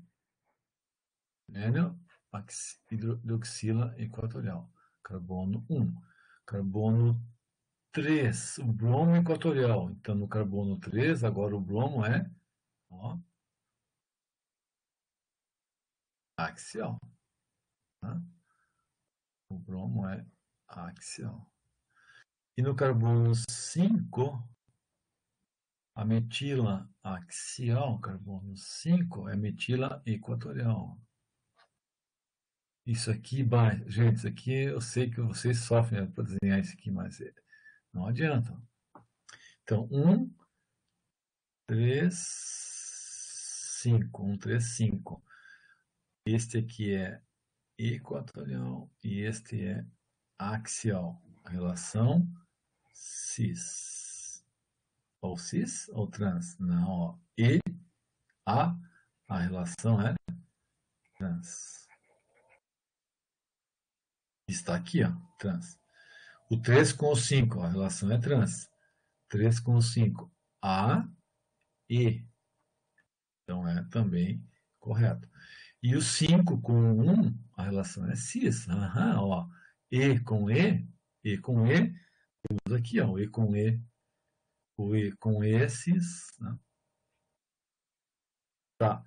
Hidroxila equatorial. Carbono 1. Carbono 3. O bromo equatorial. Então, no carbono 3, agora o bromo é axial. Tá? O bromo é axial. E no carbono 5, a metila axial, carbono 5, é metila equatorial. Isso aqui, gente, isso aqui eu sei que vocês sofrem para desenhar isso aqui, mas não adianta. Então, 1, 3, 5. 1, 3, 5. Este aqui é equatorial e este é axial. A relação cis. Ou cis ou trans? Não, ó. A relação é trans. Está aqui, ó, trans. O 3 com o 5, a relação é trans. 3 com o 5, A, E. Então, é também correto. E o 5 com o 1, a relação é cis. Aham, ó. E com E, temos aqui, ó, o E com E, cis. Né? Tá.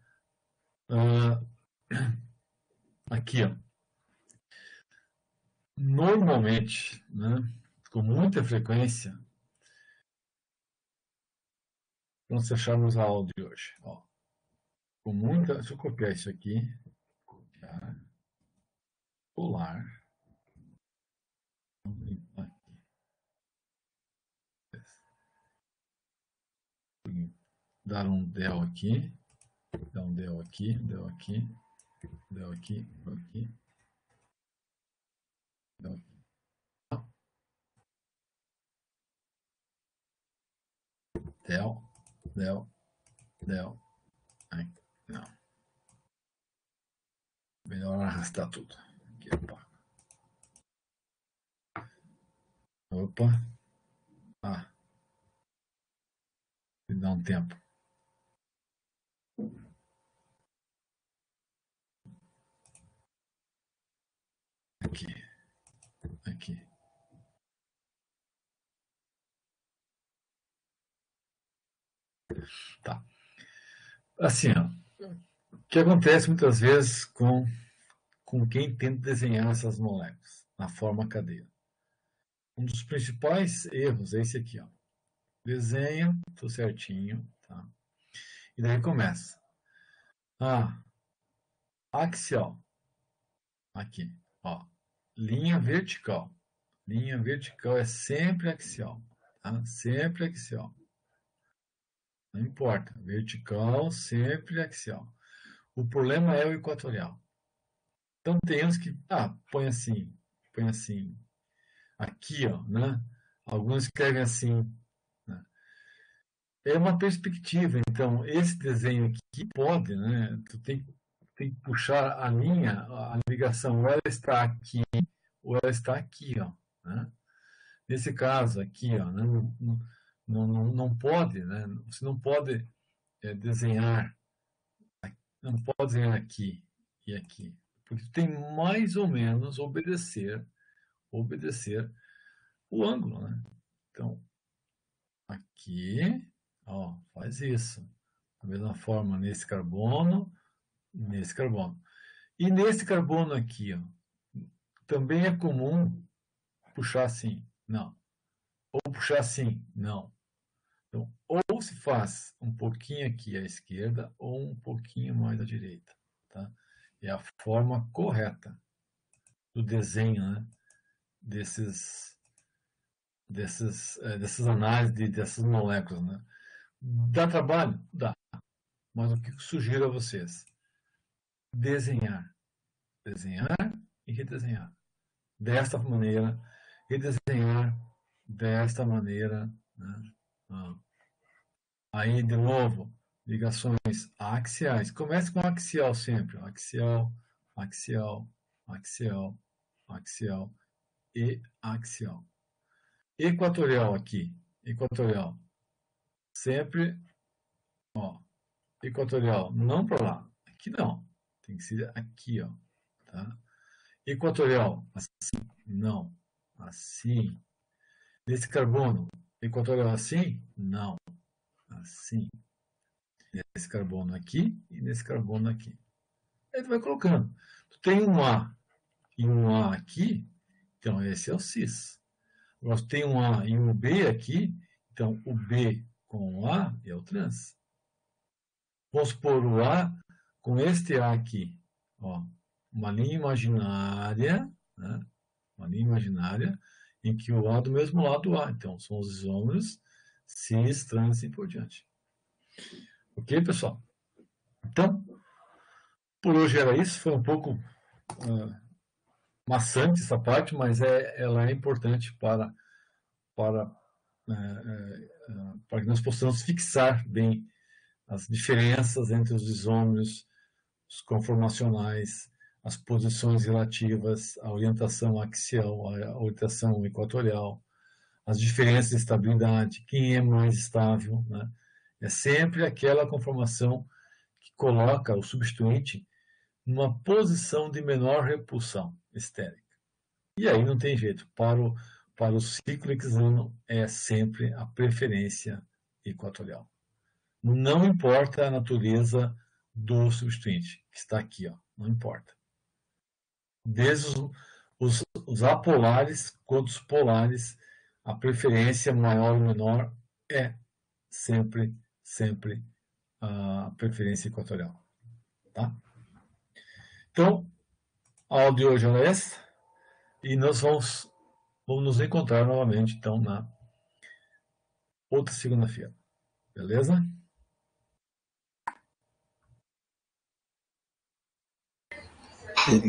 Aqui, ó. Normalmente, né, com muita frequência, vamos fecharmos a aula de hoje. Ó. Deixa eu copiar isso aqui. Copiar. Pular. dar um del aqui, dar um del aqui, del aqui, del aqui, del aqui, del aqui. Del, del, del. Ai, não. Melhor arrastar tudo. Aqui, opa. Opa. Ah. Me dá um tempo. Aqui. Aqui. Tá. Assim, ó. O que acontece muitas vezes com quem tenta desenhar essas moléculas na forma cadeia? Um dos principais erros é esse aqui, ó. Desenho, tudo certinho, tá? E daí começa. Axial. Aqui, ó. Linha vertical. Linha vertical é sempre axial, tá? Sempre axial. Não importa. Vertical, sempre axial. O problema é o equatorial. Então tem uns que, põe assim, aqui, ó, né? Alguns escrevem assim, né? É uma perspectiva, então, esse desenho aqui pode, né? Tu tem que puxar a linha, a ligação, ou ela está aqui, ou ela está aqui, ó, né? Nesse caso aqui, ó, né? Não pode, né? Você não pode desenhar, não pode desenhar aqui e aqui, porque tem mais ou menos obedecer o ângulo, né? Então, aqui, ó, faz isso. Da mesma forma nesse carbono, nesse carbono. E nesse carbono aqui, ó, também é comum puxar assim, não. Ou puxar assim, não. Então, ou se faz um pouquinho aqui à esquerda, ou um pouquinho mais à direita, tá? É a forma correta do desenho, né? Dessas análises dessas moléculas, né? Dá trabalho? Dá. Mas o que eu sugiro a vocês? Desenhar e redesenhar. Desta maneira, redesenhar desta maneira, né? Aí, de novo, ligações axiais. Comece com axial sempre. Axial, axial, axial, axial e axial. Equatorial aqui. Equatorial. Sempre, ó. Equatorial, não para lá. Aqui não. Tem que ser aqui, ó. Tá? Equatorial, assim, não. Assim. Nesse carbono, equatorial assim? Não. Assim. Nesse carbono aqui e nesse carbono aqui. Aí tu vai colocando. Tu tem um A e um A aqui, então esse é o cis. Agora tu tem um A e um B aqui, então o B com o A é o trans. Vamos supor o A com este A aqui. Ó, uma linha imaginária, né? Uma linha imaginária em que o A do mesmo lado do A. Então, são os isômeros cis, trans e por diante. Ok, pessoal? Então, por hoje era isso. Foi um pouco maçante essa parte, mas ela é importante para que nós possamos fixar bem as diferenças entre os isômeros, os conformacionais, as posições relativas, a orientação axial, a orientação equatorial, as diferenças de estabilidade, quem é mais estável, né? É sempre aquela conformação que coloca o substituinte numa posição de menor repulsão estérica. E aí não tem jeito, para o ciclo hexano é sempre a preferência equatorial. Não importa a natureza do substituinte, que está aqui, ó, não importa. Desde os apolares quanto os polares, a preferência maior ou menor é sempre a preferência equatorial. Tá? Então, a aula de hoje é essa, e nós vamos nos encontrar novamente, então, na outra segunda-feira. Beleza? Beleza.